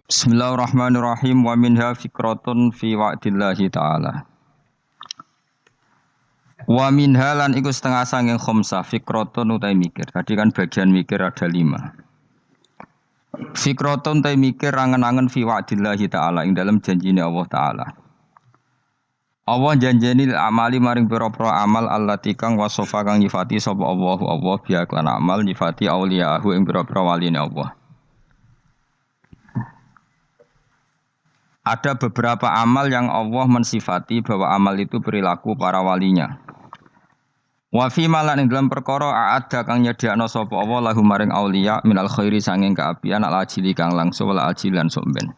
Bismillahirrahmanirrahim wa minha fikratun fi wa'dillahi ta'ala. Wa minha lan iku setengah sanging khomsah fikratun utai mikir. Tadi kan bagian mikir ada 5. Fikratun utai mikir angen-angen fi wa'dillahi ta'ala ing dalam janjine Allah ta'ala. Allah janjeni amali maring pira-pira amal allati kang wasofa kang nyifati sapa Allah biya lan amal nyifati auliyahu ing pira-pira waline Allah. Ada beberapa amal yang Allah mensifati bahwa amal itu perilaku para walinya. Wa fi malan ing dalam perkara ada kang nyediakno sapa Allah lahu maring auliya minal khairi sanging kaapian al ajili kang langsung wal ajilan somben.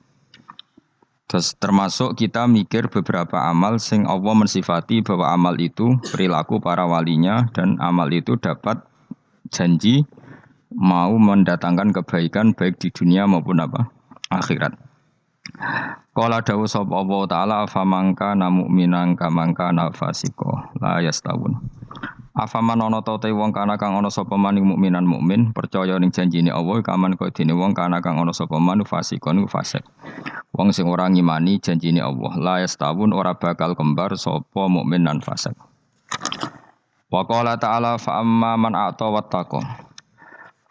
Terus termasuk kita mikir beberapa amal sing Allah mensifati bahwa amal itu perilaku para walinya dan amal itu dapat janji mau mendatangkan kebaikan baik di dunia maupun akhirat. Qala dawu sapa Allah taala afamangka mu'minan kamangka nafasiko la yastawun. Afaman ana ta wong kana kang ana sapa maning mukminan mukmin percaya ning janjine Allah kaman kaya dene wong kana kang ana sapa man fasikon fasik. Wong sing ora ngimani janjine Allah la yastawun ora bakal kembar sapa mukmin lan fasik. Wa qala ta'ala fa amma man a'ta wattaqa.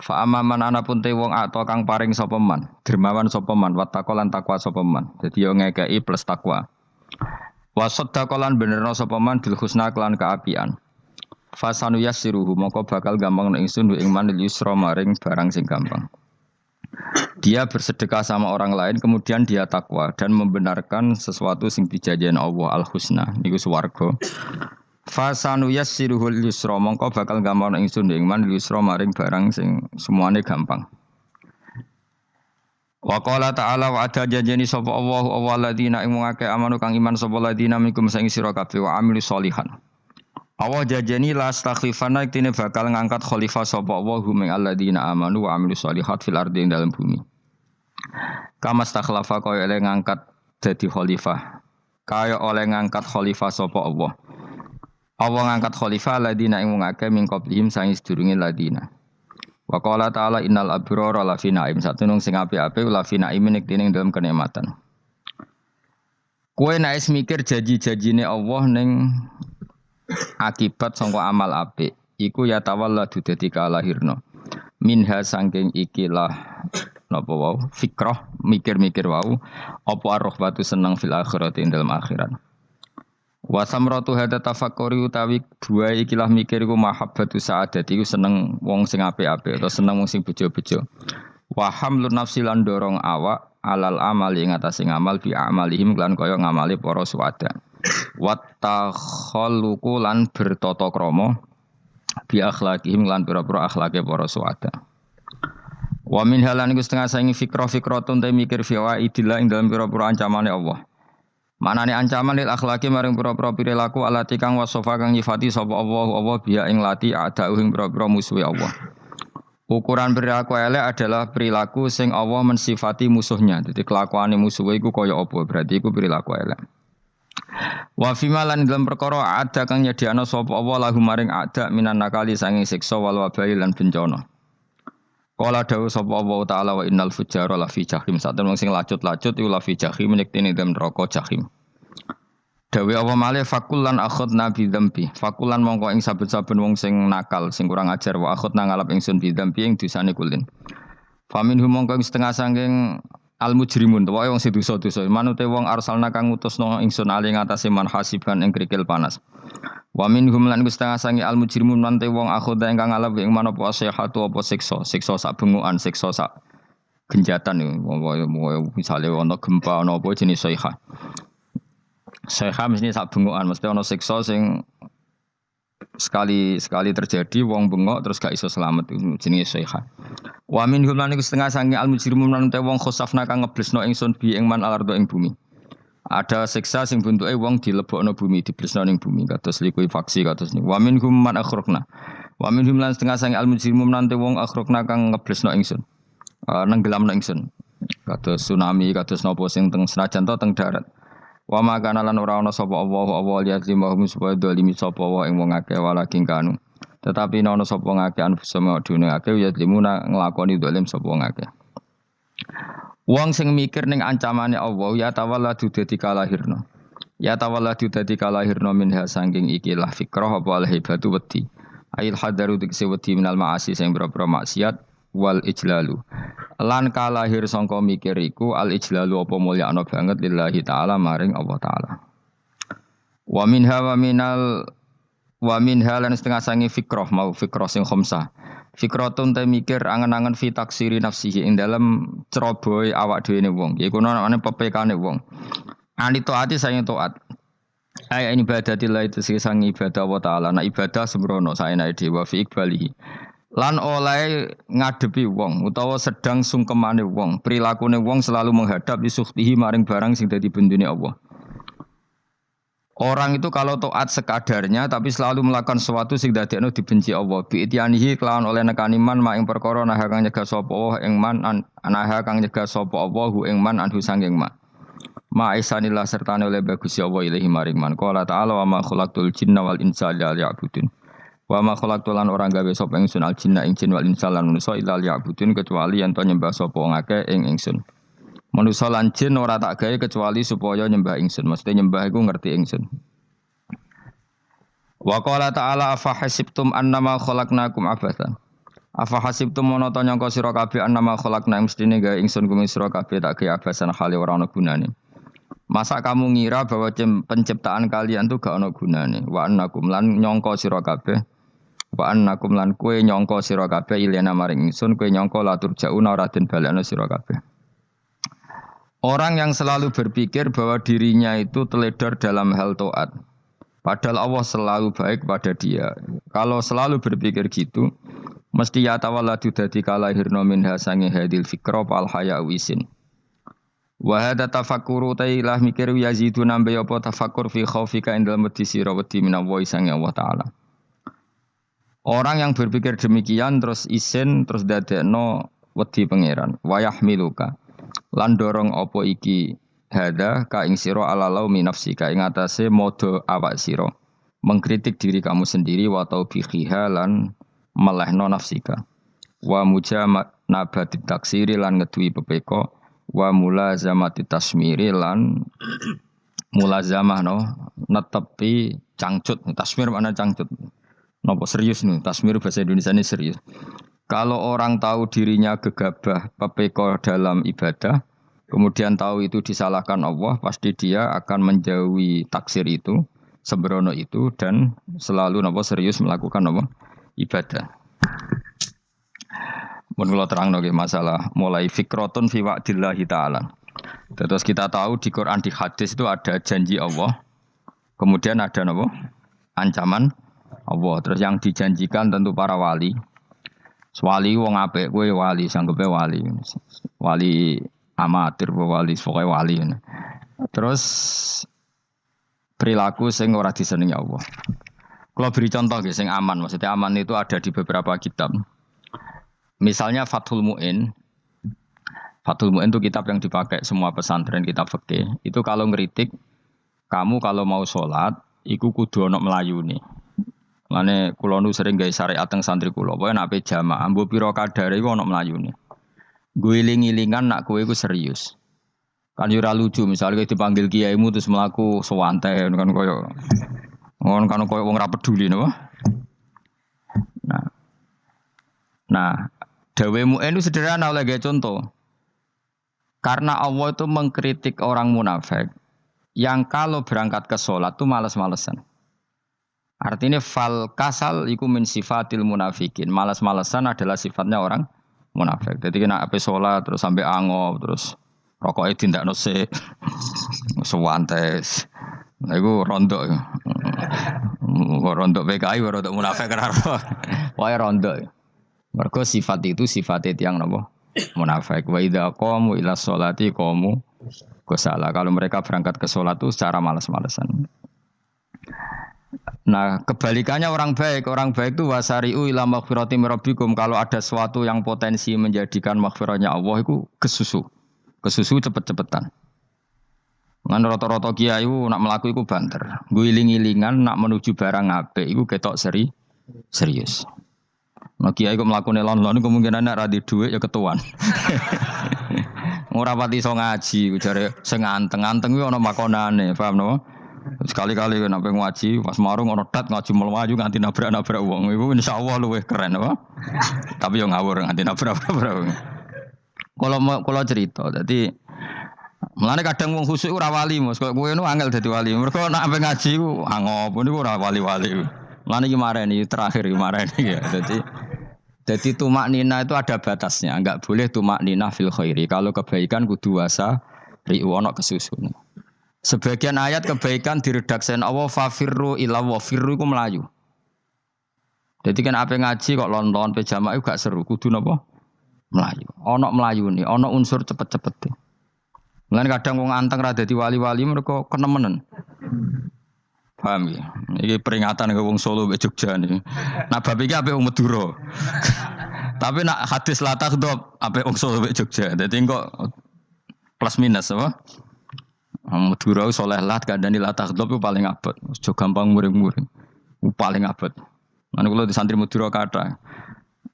Fa amaman anapun te wong ato kang paring sapa man, dermawan sapa man, wattaqo lan takwa sapa man. Dadi yo ngekeki plus takwa. Wa saddaqa lan benerno sapa man bil husna kelan kaapian. Fasanu yassiruhu moko bakal gampang nek ingsun ing man yusra maring barang sing gampang. Dia bersedekah sama orang lain kemudian dia takwa dan membenarkan sesuatu sing dijanjikan Allah al-husna niku swarga. Fasanu yassiruhul yusra mongko bakal gampang ingsun ing man yusra maring barang sing semuane gampang. Wa qala ta'ala wa ada janjeni sapa Allahu alladzina ing ngake amanu kang iman sapa ladina minkum sing sira kabeh wa amilus solihan. Allah janjeni la astakhlifana iktine bakal ngangkat khalifah sapa Allahu min alladzina amanu wa amilus solihat fil ardi ing dalam bumi. Kama stakhlafa kaya oleh ngangkat dadi khalifah. Kaya oleh ngangkat khalifah sapa Allah. Allah ngangkat khalifah ladina ing wong akeh min qablihim sang sedurunge ladina. Wa qala ta'ala innal abrara la fi na'im satunung sing apik-apik la fi na'im nek ning dalam kenikmatan. Kowe nek mikir janji-janjine Allah ning akibat sangka amal apik iku ya tawalladu dadi kalahirna. Minha saking ikilah napa wau fikrah mikir-mikir wau apa ar-rahbatu seneng fil akhirati ing dalam akhirat. Wa samratu hada tafakkuri utawi dua ikilah mikir iku mahabbatu sa'adati iku seneng wong sing apik-apik atau seneng wong sing bejo-bejo. Wa hamlun nafsi lan dorong awak alal amali ing atase ngamal bi amalihim lan kaya ngamali para suwada. Wa takhalluqu lan bertata krama bi akhlaqihim lan pira-pira akhlake para suwada. Wa min halan iku setengah saking fikratun ta mikir fi wa'idillah ing dalam pira-pira ancamane Allah. Manane ancaman lil akhlaki maring pira-pira perilaku alati kang wasofa kang nyifati sapa Allah biya ing lati ada ing pira-pira musuhe Allah. Ukuran perilaku elek adalah perilaku sing Allah mensifati musuhnya. Jadi kelakuane musuhe iku kaya apa? Berarti iku perilaku elek. Wa fima lan dalam perkara ada kang nyediakno sapa Allah lahu maring ada minan nakali sanging siksa wal wabai lan bencana. Qala dawu sapa Allah taala wa innal fujjara la fi jahim saten wong sing lacut-lacut iku la fi jahim nek tene dalam neraka jahim. Dawe Allah malih fakullan akhadna bi dzambi. Fakullan mongko ing saben-saben wong sing nakal sing kurang ajar wa akhadna ngalap ingsun bi dzambi ing dosane kulin. Faminhum mongko ing setengah saking al mujrimun wae wong sing dosa-dosa manute wong arsalna kang ngutusno ingsun ali ngatasé man hasiban ing krikil panas. Wa minhum lan setengah sangi al mujrimun nante wong akhoda ingkang ngalap ing manapa asihatu apa siksa sak bengukan siksa sak genjatan misale ana gempa ana apa jenis sayha mesti sak bengukan mesti ana siksa sing sekali terjadi wong bengok terus gak iso selamat jenis sayha. Wa minhum lan setengah sangi al mujrimun nante wong khosafna kang ngeblesno ingsun bi ing man alardo ing bumi. Ada siksa sing bentuke wong dilebokno bumi, diblesno ning bumi kados likuifaksi kados niku. Wa minhum man akhraqna. Wa minhum lan setengah sang al-mujrimun nante wong akhraqna kang ngeblesno ingsun. Nenggelamno ingsun. Kados tsunami, kados napa sing teng senajan to teng darat. Wa makana lan ora ana sapa Allah yazlimahum supaya dolimi sapa wa ing wong akeh walaking kanu. Tetapi ana sapa ngakeh anfusama dunya akeh yazlimuna nglakoni dolim sapa wong akeh. Wong sing mikir ning ancamane Allah ya tawalladu dadi kalahirna. Ya tawalladu dadi kalahirna minha sangking ikilah fikrah apa al-hibatu wedi. Ail hadaru dikse wedi minal ma'asi sing boro-boro maksiat wal ijlalu. Lan kalahir sangka mikir iku al ijlalu apa mulyakno banget lillahi taala maring Allah taala. Wa minha lan setengah sangi fikrah mau fikrah sing khamsah. Fikratun te mikir angen-angen fi taksiri nafsihi ing dalem cerobohe awak dhewe ne wong. Iku ana pepekane wong. Ani taati sayang taat. Ay ibadatillah itu sing sang ibadah wa taala. Nah ibadah sembrono saenae dewa fi iqbalihi. Lan oleh ngadepi wong utawa sedang sungkemane wong, prilakune wong selalu menghadap isuhtihi maring barang sing dadi bendune Allah. Orang itu kalau taat sekadarnya tapi selalu melakukan sesuatu sing dadekno dibenci Allah. Bi ityanihi kelawan oleh nekani man mak ing perkara nah kang nyegah sapa Allah ing man anaha kang nyegah sapa Allah ing man anhu sanging ma. Ma isanillah sertane oleh bagus Allah ilahi maring man. Qala ta'ala wa ma khalaqtul jinna wal insa illa liya'budun. Wa ma khalaqtul lan orang gawe sapa ingsun al jinna ing jin wal insa lan manusa illa liya'budun kecuali yen to nyembah sapa ngake ing ingsun. Manusa lan jin ora tak gawe kecuali supaya nyembah ingsun. Mesti nyembah iku ngerti ingsun. Wa qala ta'ala afa hasibtum annama khalaqnakum abathan. Afa hasibtum monoto nyangka sira kabeh annama khalaqna mestine gawe ingsun kuwi sira kabeh tak gawe abasan khali ora ana gunane. Masa kamu ngira bahwa penciptaan kalian tuh gak ana gunane. Wa annakum lan nyangka sira kabeh. Wa annakum lan kowe nyangka sira kabeh ilena maring ingsun kowe nyangka latur jauna ora den balekno sira kabeh. Orang yang selalu berpikir bahwa dirinya itu teledor dalam hal taat. Padahal Allah selalu baik pada dia. Kalau selalu berpikir gitu, mesti ya tawalladu dadi kalahirna minha sange hadil fikra fal haya wisin. Wa hadza tafakkuru tailah mikir yazidu nambe apa tafakkur fi khaufika indal mati sira wedi minallahi sange Allah taala. Orang yang berpikir demikian terus isin terus dadekno wedi pangeran. Wa yahmiluka lan dorong apa iki hada ka ing sira alalau min nafsika ing atase modo awak sira mengkritik diri kamu sendiri wa taubihiha lan melehno nafsika wa mujamati taksiri lan ngeduwi pepeko wa mulazamati tasmiri lan mulazamah no netepi cangcut tasmir mana cangcut napa serius nih tasmir bahasa Indonesia ini serius. Kalau orang tahu dirinya gegabah pepeko dalam ibadah, kemudian tahu itu disalahkan Allah, pasti dia akan menjauhi taksir itu, sembrono itu, dan selalu serius melakukan ibadah. Menurut terang masalah mulai fikrotun fi wa'dillahi ta'ala. Terus kita tahu di Quran di hadis itu ada janji Allah, kemudian ada ancaman Allah. Terus yang dijanjikan tentu para wali. Wali wong apik kowe wali sanggepe wali. Wali amatir wali pokoke wali. Terus perilaku sing ora disenengi Allah. Kalau beri contoh sing aman, maksudnya aman itu ada di beberapa kitab. Misalnya Fathul Mu'in. Fathul Mu'in itu kitab yang dipakai semua pesantren kitab fikih. Itu kalau ngeritik kamu kalau mau sholat iku kudu ana melayune. Lane kula nu sering gawe syariat teng santri kula, pokoke nek ape jamaah mbuh pira kadare iku ana mlayune. Guling-gilingan nak kowe iku serius. Kan yo ora lucu misalnya dipanggil kiaimu terus mlaku sewantai kan koyo ngono kan koyo wong ora peduli napa. Nah, dawemu itu sederhana oleh gawe contoh. Karena Allah itu mengkritik orang munafik yang kalau berangkat ke sholat itu malas-malesan. Artinya fal kasal iku min sifatil munafikin. Malas-malesan adalah sifatnya orang munafik. Jadi kena ape sholat terus sampai angop terus rokoknya tindakno sik. Sewantes. Nah iku rondok. Rondok PKI rondok munafik karo. Wae rondok. Mergo sifat itu sifat yang napa? Munafik. Wa idza qamu ila sholati qamu kusala. Kalau mereka berangkat ke sholat itu secara malas-malesan. Nah, kebalikannya orang baik itu wasari'u ila maghfirati rabbikum. Kalau ada sesuatu yang potensi menjadikan maghfirahnya Allah itu kesusu cepet-cepetan. Ngan rata-rata kiai nak melaku iku banter. Guling-gilingan nak menuju barang apik iku ketok serius. Nah kiai kok mlakune lon-lon kemungkinan nek ra di dhuwit ya ketuan. ora pati iso ngaji jare sing anteng-anteng kuwi ana makonane, paham napa? Sekali-kali nek ngaji pas marung ana tat ngaji mlayu nganti nabrak-nabrak wong. Iku insyaallah luwih keren apa? Tapi yo ngawur nganti nabrak-nabrak wong. Kalau cerita, jadi mulane kadang wong khusuk ora wali Mas, kok kowe nu angel dadi wali. Mergo nek ampe ngaji ku angop niku ora wali-wali. Mulane iki mareni terakhir iki mareni ya. Jadi tumak nina itu ada batasnya, enggak boleh tumak nina fil khairi. Kalau kebaikan kudu wasa ri'u ana kesusun. Sebagian ayat kebaikan diredaksen Allah fafirru ila wa firru iku melayu. Jadi kan ape ngaji kok lonton pe jamak iku gak seru, kudu napa? Melayu. Ana melayune, ana unsur cepet-cepete. Mulane kadang wong anteng ra dadi wali-wali mereka kenemenen. Paham ya? Iki peringatan ke wong Solo mbek Jogja niki. Nah bab iki ape wong Madura. Tapi nak hadis la takhdhab ape wong Solo mbek Jogja. Dadi kok plus minus apa? Madura soleh lah kandhani la takhdhab paling abot. Aja gampang muring-muring. Paling abot. Lan kula di santri Madura kathah.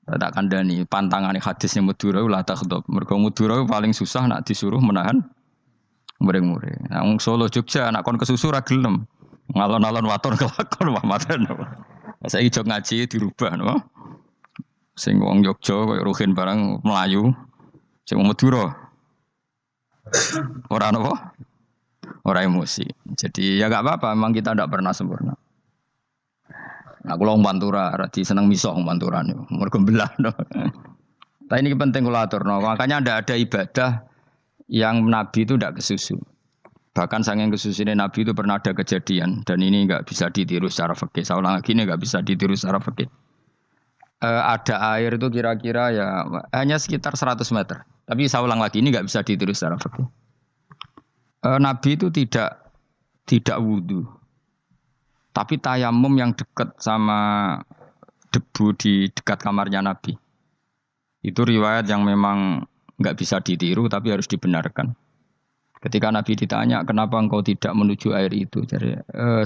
Tak kandhani pantangane hadisnya Madura la takhdhab. Mergo Madura paling susah nak disuruh menahan muring-muring. Nah wong Solo Jogja nak kon kesusu ra gelem. Ngalon-alon waton kelakon Muhammadan. Saiki jog ngaji dirubah no. Sing wong Jogja koyo Ruhin barang Melayu. Sing wong Madura. Ora napa? Ora emosi. Jadi ya enggak apa-apa, memang kita tidak pernah sempurna. Nah, kula wong Pantura radi seneng misah wong Pantura niku. Mergo belah no. Tapi ini penting kula aturno. Makanya ndak ada ibadah yang Nabi itu tidak kesusu. Bahkan saking kesusune Nabi itu pernah ada kejadian dan ini enggak bisa ditiru secara fikih. Saya ulang lagi ini enggak bisa ditiru secara fikih. Ada air itu kira-kira ya hanya sekitar 100 meter. Tapi saya ulang lagi ini enggak bisa ditiru secara fikih. Nabi itu tidak wudu. Tapi tayamum yang dekat sama debu di dekat kamarnya Nabi. Itu riwayat yang memang enggak bisa ditiru tapi harus dibenarkan. Ketika Nabi ditanya, kenapa engkau tidak menuju air itu? Jadi,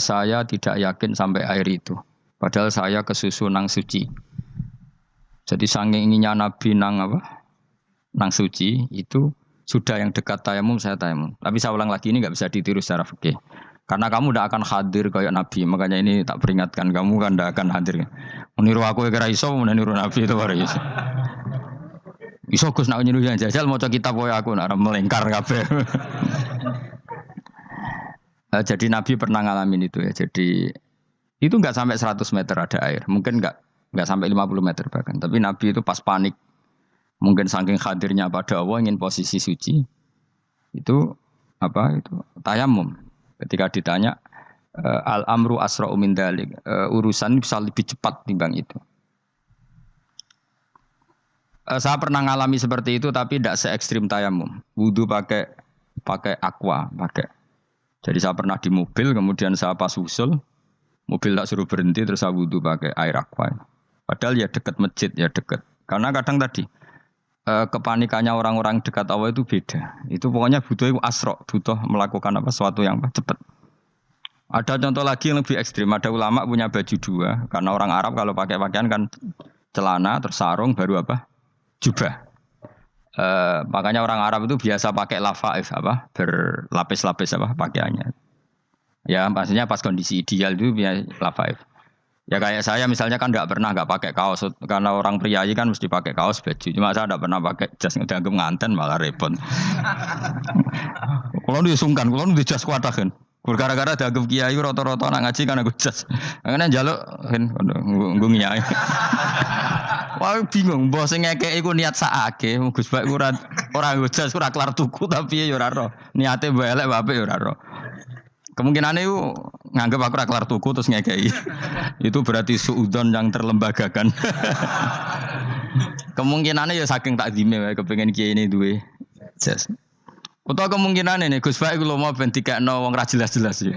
saya tidak yakin sampai air itu. Padahal saya kesusu nang suci. Jadi saking inginnya Nabi nang suci, itu sudah yang dekat tayamum, saya tayamum. Tapi saya ulang lagi, ini nggak bisa ditiru secara fikih. Karena kamu tidak akan hadir kayak Nabi. Makanya ini tak peringatkan, kamu kan tidak akan hadir. Meniru aku kira iso, meniru Nabi itu baru iso. Iso Gus nak nyuruh yang jajal maca kitab koyo aku nak melengkar kabeh. Jadi Nabi pernah ngalamin itu ya. Jadi itu enggak sampai 100 meter ada air. Mungkin enggak sampai 50 meter bahkan. Tapi Nabi itu pas panik. Mungkin saking hadirnya pada Allah ingin posisi suci. Itu tayamum. Ketika ditanya al-amru asra'u min dzalik. Urusan bisa lebih cepat timbang itu. Saya pernah ngalami seperti itu tapi tidak se ekstrim tayamum. Wudu pakai aqua, pakai. Jadi saya pernah di mobil, kemudian saya pas usul, mobil tak suruh berhenti terus saya wudu pakai air aqua. Padahal ya dekat masjid ya dekat. Karena kadang tadi kepanikannya orang-orang dekat Allah itu beda. Itu pokoknya butuh asro, butuh melakukan sesuatu yang cepat. Ada contoh lagi yang lebih ekstrim. Ada ulama punya baju dua, karena orang Arab kalau pakai pakaian kan celana terus sarung baru jubah. Makanya orang Arab itu biasa pakai lafaif berlapis-lapis pakaiannya. Ya pastinya pas kondisi ideal itu biasa lafaif. Ya kayak saya misalnya kan nggak pakai kaos karena orang priayi kan mesti pakai kaos baju. Cuma saya tidak pernah pakai jas dianggap nganten malah repot. Kalau disungkan, kalau di jas kuatah kan. Gara-gara dianggap kiai rata-rata nak ngaji kan aku jas. Karena jaluk kan nggung kiai. Wah bingung, bos ngekek iku niat sakake, Gus Bak ora jas ora kelar tuku tapi ya ora ro. Niate elek bape ya ora ro. Kemungkinane iku nganggep aku ora kelar tuku terus ngekeki. Itu berarti suudzon yang terlembagakan. Kemungkinane ya saking takdime wae kepengin kiai ini duwe jas. Utawa kemungkinane nih Gus Bak iku lho mau ben dikekno wong ra jelas-jelas ya.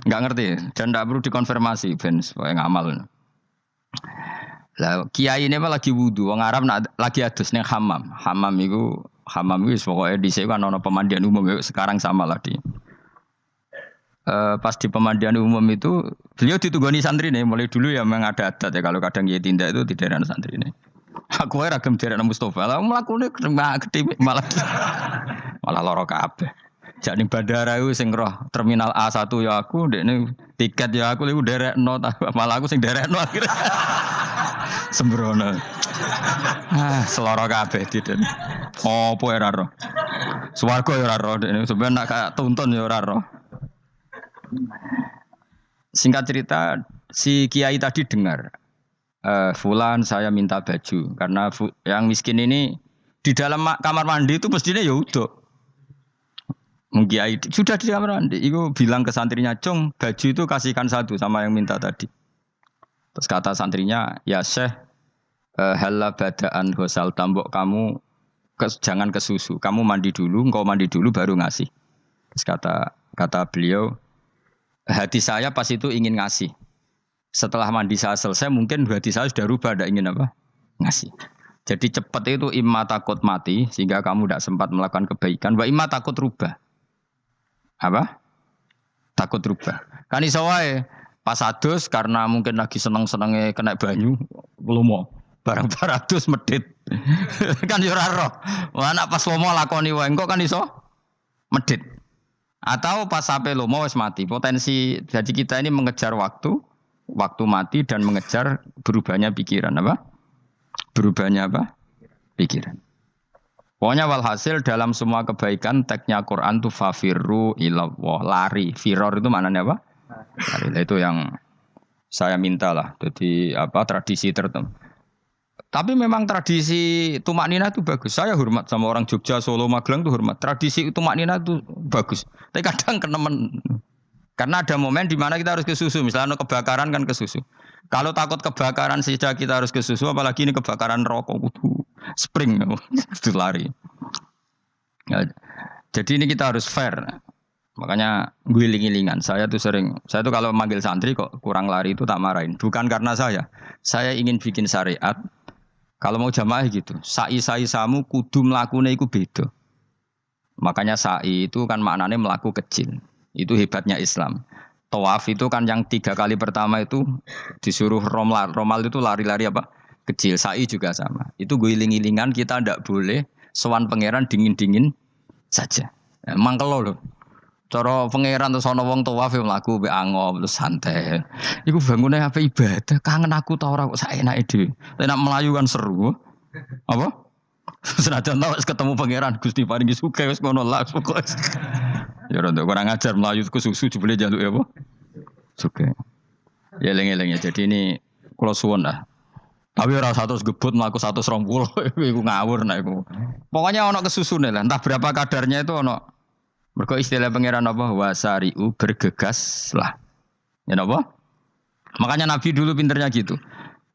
Enggak ngerti dan ndak perlu dikonfirmasi ben supaya ngamal. Lah kiai ini mah lagi wudu, wong Arab lagi adus ning hammam. Hammam iku wis pokoke dhisik kan ana pemandian umum sekarang sama lah di. Pas di pemandian umum itu beliau ditunggoni santri nih, mulai dulu ya memang ada adat ya kalau kadang kiai tindak itu di daerah santri nih. Aku ora gelem derekno Mustofa. Lah mlakune gede malah lara kabeh. Jak ning bandara iku sing roh terminal A1 ya aku, ndekne tiket ya aku iku derekno malah aku sing derekno akhire. Sembrono. Seloro kabeh diden. Opo ora roh. Swarga ya ora roh ndekne sampeyan nak kayak tuntun ya ora roh. Singkat cerita si kiai tadi dengar fulan saya minta baju karena yang miskin ini di dalam kamar mandi itu mestinya ya udah. Kiai sudah di kamar mandi, itu bilang ke santrinya, "Cung, baju itu kasihkan satu sama yang minta tadi." Terus kata santrinya, "Ya Syekh, halla badaan hosal tambok kamu jangan ke susu. Kamu mandi dulu, engkau mandi dulu baru ngasih." Terus kata beliau, "Hati saya pas itu ingin ngasih. Setelah mandi saya selesai, mungkin hati saya sudah rubah, tidak ingin apa? Ngasih. Jadi cepat itu imma takut mati, sehingga kamu tidak sempat melakukan kebaikan, wa imma takut rubah." Apa? Takut rubah. Kan iso wae pas adus karena mungkin lagi seneng-senenge kena banyu, lomo. Barang adus medit. Kan yo ora roh. Wah nek pas lomo lakoni wae engko kan iso medit. Atau pas sampai lomo wis mati. Potensi jadi kita ini mengejar waktu mati dan mengejar berubahnya pikiran apa? Berubahnya apa? Pikiran. Pokoknya walhasil dalam semua kebaikan teksnya Quran itu fafirru ilallah, lari. Firor itu maknanya apa? Lari. Itu yang saya minta lah. Jadi apa tradisi tertentu. Tapi memang tradisi tumak nina itu bagus. Saya hormat sama orang Jogja, Solo, Magelang itu hormat. Tradisi tumak nina itu bagus. Tapi kadang kenemen. Karena ada momen di mana kita harus ke susu. Misalnya kebakaran kan ke susu. Kalau takut kebakaran saja kita harus ke susu, apalagi ini kebakaran rokok, spring, itu lari. Ya, jadi ini kita harus fair. Makanya guling-gilingan. Saya tuh kalau manggil santri kok kurang lari itu tak marahin. Bukan karena saya ingin bikin syariat. Kalau mau jamaah gitu, sa'i samu kudu mlakune iku beda. Makanya sa'i itu kan maknanya melaku kecil. Itu hebatnya Islam. Tawaf itu kan yang 3 kali pertama itu disuruh romal. Romal itu lari-lari apa? Kecil. Sa'i juga sama. Itu guling-gilingan kita ndak boleh sowan pangeran dingin-dingin saja. Emang kalau loh. Cara pangeran terus ana wong tawaf mlaku mbek angop terus santai. Iku bangune apa ibadah. Kangen aku ta ora kok saenake dhewe. Nek melayu kan seru. Apa? Senajan tau ketemu pangeran Gusti paringi sugih wis ngono lah pokoke. Ya ora kurang ajar melayu ke susu jebule njaluk ya apa? Sugih. Ya eling-eling ya. Jadi ini kula suwun lah. Tapi ora 100 gebut mlaku 120 iku ngawur nek iku. Pokoknya ana kesusune lah, entah berapa kadarnya itu ana. Mergo istilah pangeran apa wasari'u bergegas lah. Ya napa? Makanya Nabi dulu pinternya gitu.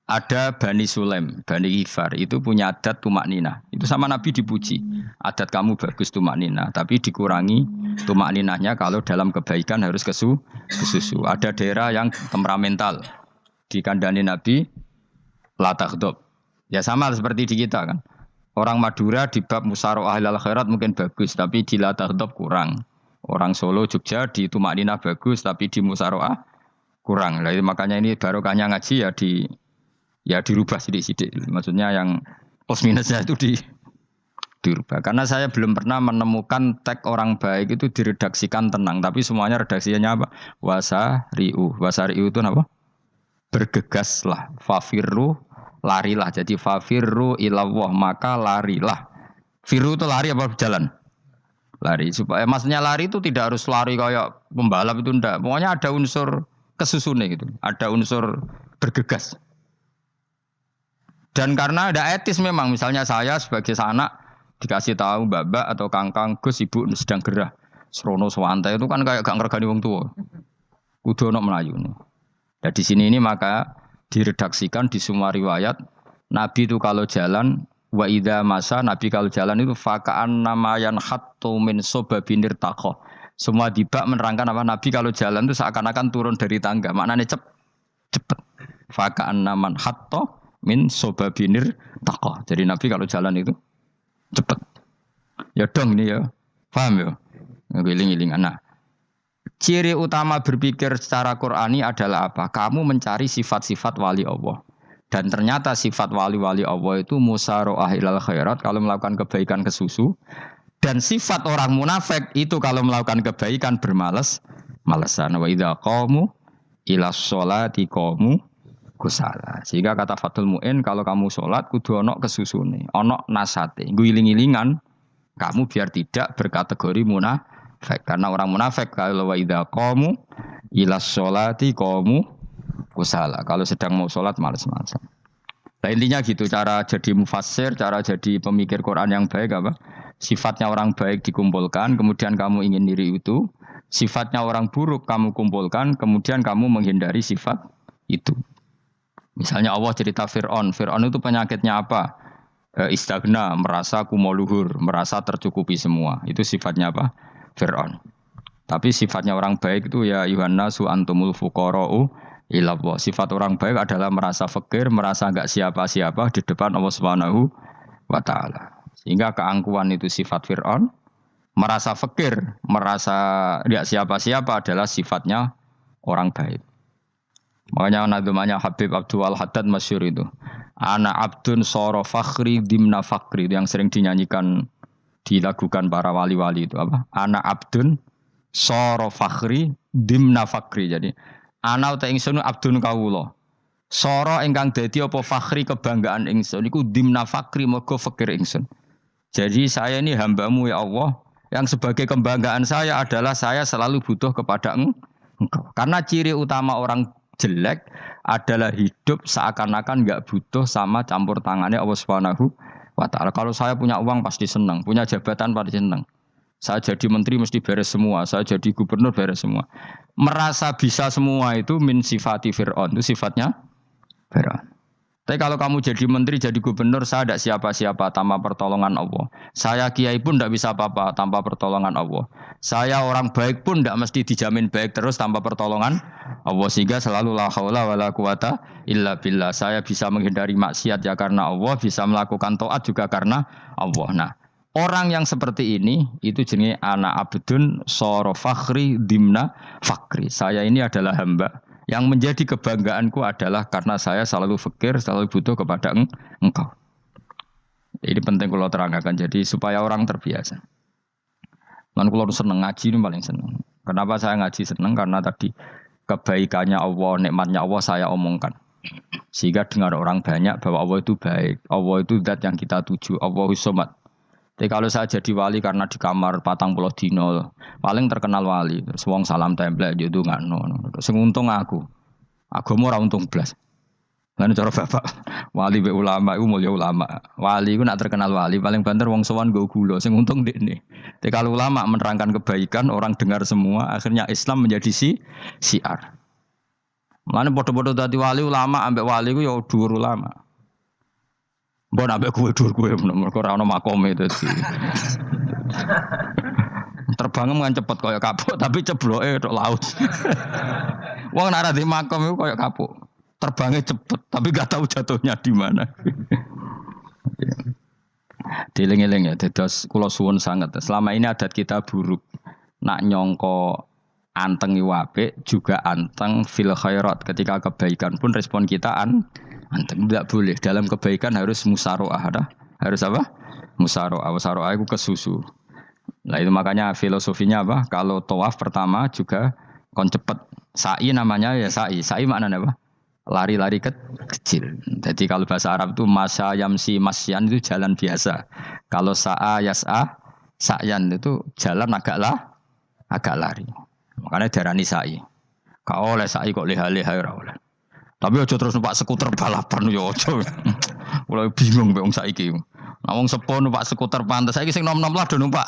Ada Bani Sulaim, Bani Ghifar itu punya adat tumak nina. Itu sama Nabi dipuji. Adat kamu bagus tumak nina, tapi dikurangi tumak ninahnya kalau dalam kebaikan harus ke susu. Ada daerah yang temperamental. Dikandani Nabi la taghdab. Ya sama seperti di kita kan. Orang Madura di bab musyawarah ahlul khairat mungkin bagus, tapi di la taghdab kurang. Orang Solo, Jogja di tumak nina bagus, tapi di musyawarah kurang. Nah, makanya ini barokahnya ngaji ya dirubah sidik-sidik. Maksudnya yang plus minusnya itu dirubah. Karena saya belum pernah menemukan tag orang baik itu diredaksikan tenang, tapi semuanya redaksinya apa? Wasari'u. Wasari'u itu apa? Bergegaslah. Fafirru, larilah. Jadi fafirru ilallah, maka larilah. Firu itu lari apa jalan? Lari. Supaya maksudnya lari itu tidak harus lari kayak pembalap itu enggak. Pokoknya ada unsur kesusune gitu. Ada unsur bergegas. Dan karena ada etis memang, misalnya saya sebagai anak dikasih tahu babak atau kangkang Gus ibu sedang gerah, serono sewantai itu kan kayak gak ngergani wong tua, kudu ono Melayu. Dan di sini ini maka diredaksikan di semua riwayat Nabi itu kalau jalan wa idza masa Nabi kalau jalan itu fakaan namayan hattu min sobabinir takho. Semua dibak menerangkan apa Nabi kalau jalan itu seakan-akan turun dari tangga, maknanya cepet. Fakaan naman hatto min sobabinir takoh. Jadi Nabi kalau jalan itu cepat. Ya dong ini ya. Paham ya? Ngiling-ngilingan. Nah, ciri utama berpikir secara Qur'ani adalah apa? Kamu mencari sifat-sifat wali Allah. Dan ternyata sifat wali-wali Allah itu musara'ah ilal khairat kalau melakukan kebaikan kesusu. Dan sifat orang munafik itu kalau melakukan kebaikan bermalas-malasan. Wa idza qamu ila sholati qamu kusala. Sehingga kata Fathul Mu'in kalau kamu sholat kudu ono kesusune, ono nasate. Guling-gilingan kamu biar tidak berkategori munafik. Karena orang munafik kalau wa idza qamu ila sholati qamu kusala. Kalau sedang mau sholat malas-malasan. Nah, intinya gitu cara jadi mufassir, cara jadi pemikir Quran yang baik apa? Sifatnya orang baik dikumpulkan, kemudian kamu ingin diri itu. Sifatnya orang buruk kamu kumpulkan, kemudian kamu menghindari sifat itu. Misalnya Allah cerita Fir'aun. Fir'aun itu penyakitnya apa? Istagna, merasa kumoluhur, merasa tercukupi semua. Itu sifatnya apa? Fir'aun. Tapi sifatnya orang baik itu ya Yuhannasu antumul fuqara'u ilallah. Sifat orang baik adalah merasa fakir, merasa enggak siapa-siapa di depan Allah Subhanahu wa taala. Sehingga keangkuhan itu sifat Fir'aun, merasa fakir, merasa enggak siapa-siapa adalah sifatnya orang baik. Makanya nadumanya Habib Abdul Haddad masyhur itu. Ana abdun soro fakhri dimna fakri, itu yang sering dinyanyikan dilakukan para wali-wali itu apa? Ana abdun soro fakhri dimna fakri. Jadi ana uta ingsun abdun kawula. Soro ingkang dadi apa fakhri kebanggaan ingsun iku dimna fakri mergo fakir ingsun. Jadi saya ini hambamu ya Allah, yang sebagai kebanggaan saya adalah saya selalu butuh kepada Engkau. Karena ciri utama orang jelek adalah hidup seakan-akan enggak butuh sama campur tangannya Allah Subhanahu wa taala. Kalau saya punya uang pasti senang, punya jabatan pasti senang. Saya jadi menteri mesti beres semua, saya jadi gubernur beres semua. Merasa bisa semua itu min sifati Fir'aun, itu sifatnya Fir'aun. Tapi kalau kamu jadi menteri, jadi gubernur, saya tidak siapa-siapa tanpa pertolongan Allah. Saya kiai pun tidak bisa apa-apa tanpa pertolongan Allah. Saya orang baik pun tidak mesti dijamin baik terus tanpa pertolongan Allah. Sehingga selalu la haula wala quwata illa billah. Saya bisa menghindari maksiat ya karena Allah, bisa melakukan taat juga karena Allah. Nah, orang yang seperti ini itu jenenge ana abdun soro fakhri dimna fakri. Saya ini adalah hamba. Yang menjadi kebanggaanku adalah karena saya selalu fakir, selalu butuh kepada Engkau. Ini penting kalau terangkan, jadi supaya orang terbiasa. Dan kalau seneng ngaji ini paling seneng. Kenapa saya ngaji seneng? Karena tadi kebaikannya Allah, nikmatnya Allah saya omongkan. Sehingga dengar orang banyak bahwa Allah itu baik. Allah itu zat yang kita tuju. Allahus Somad. Tapi kalau saya jadi wali karena di kamar 40 dino, paling terkenal wali. Terus wong salam template yo ndongakno. Sing untung aku. Agama ora untung blas. Lan cara bapak wali be ulama iku mulya ulama. Wali iku nak terkenal wali paling banter wong sowan nggo gula. Sing untung ndekne. Tapi kalau ulama menerangkan kebaikan, orang dengar semua, akhirnya Islam menjadi siar. Mulane padha-padha dadi wali ulama ambek wali iku ya dhuwur ulama. Mbok ambek kowe mergo ora ono makome dadi. Terbang kan cepet kaya kapuk tapi cebloke tok laut. Wong nek ora di makom iku kaya kapuk. Terbangnya cepet tapi gak tahu jatuhnya di mana. Dieling-eling ya, dados kula suwun sanget. Selama ini adat kita buruk. Nak nyongko anteng apik juga anteng fil khairat. Ketika kebaikan pun respon kita anteng, tidak boleh. Dalam kebaikan harus musaroah. Harus apa? Musaroah. Musaroah itu kesusu. Nah itu makanya filosofinya apa? Kalau tawaf pertama juga kon cepet. Sa'i namanya ya sa'i. Sa'i maknanya apa? Lari-lari kecil. Jadi kalau bahasa Arab itu masya yamsi masyan itu jalan biasa. Kalau sa'a yas'a sa'yan itu jalan agak lari. Makanya darani sa'i. Kau oleh sa'i kok leha-leha ora oleh. Tapi aja terus numpak skuter balapan yo aja. Mulai bingung mbek wong saiki. Nah wong sepo numpak skuter pantes. Saiki sing nom-nom lah do numpak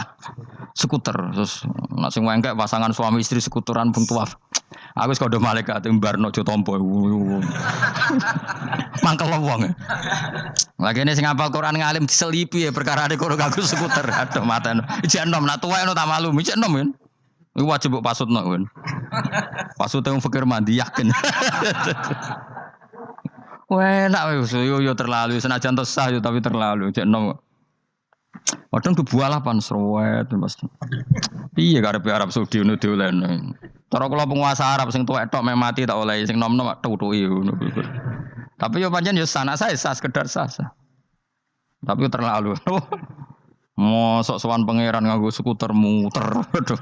skuter. Terus nek sing wengkek pasangan suami istri skuteran pun tuaf. Aku wis kodho malaikat mbarno aja tampa. Mangkel wong. Lagi ini sing hafal Quran ngalim diselipi ya perkara ade kono kanggo skuter. Aduh maten. Ijek enom nak tuwek tak malu. Ijek enom kan. Iku wajib mbok pasutno kan. Pasute wong fikir mandi yakin. Wah, enak yo terlalu senajan sah yo tapi terlalu ijek enom. Padahal kebualah pan serwet pasti. Piye karepe Arab Saudi ngono diolehno. Cara kula penguasa Arab sing tuwek tok meh mati tak oleh sing nom-nom tutuki ngono. Tapi yo pancen yo anak saya sah sekedar sah. Tapi terlalu. Mosok sowan pangeran nganggo skuter muter. Aduh.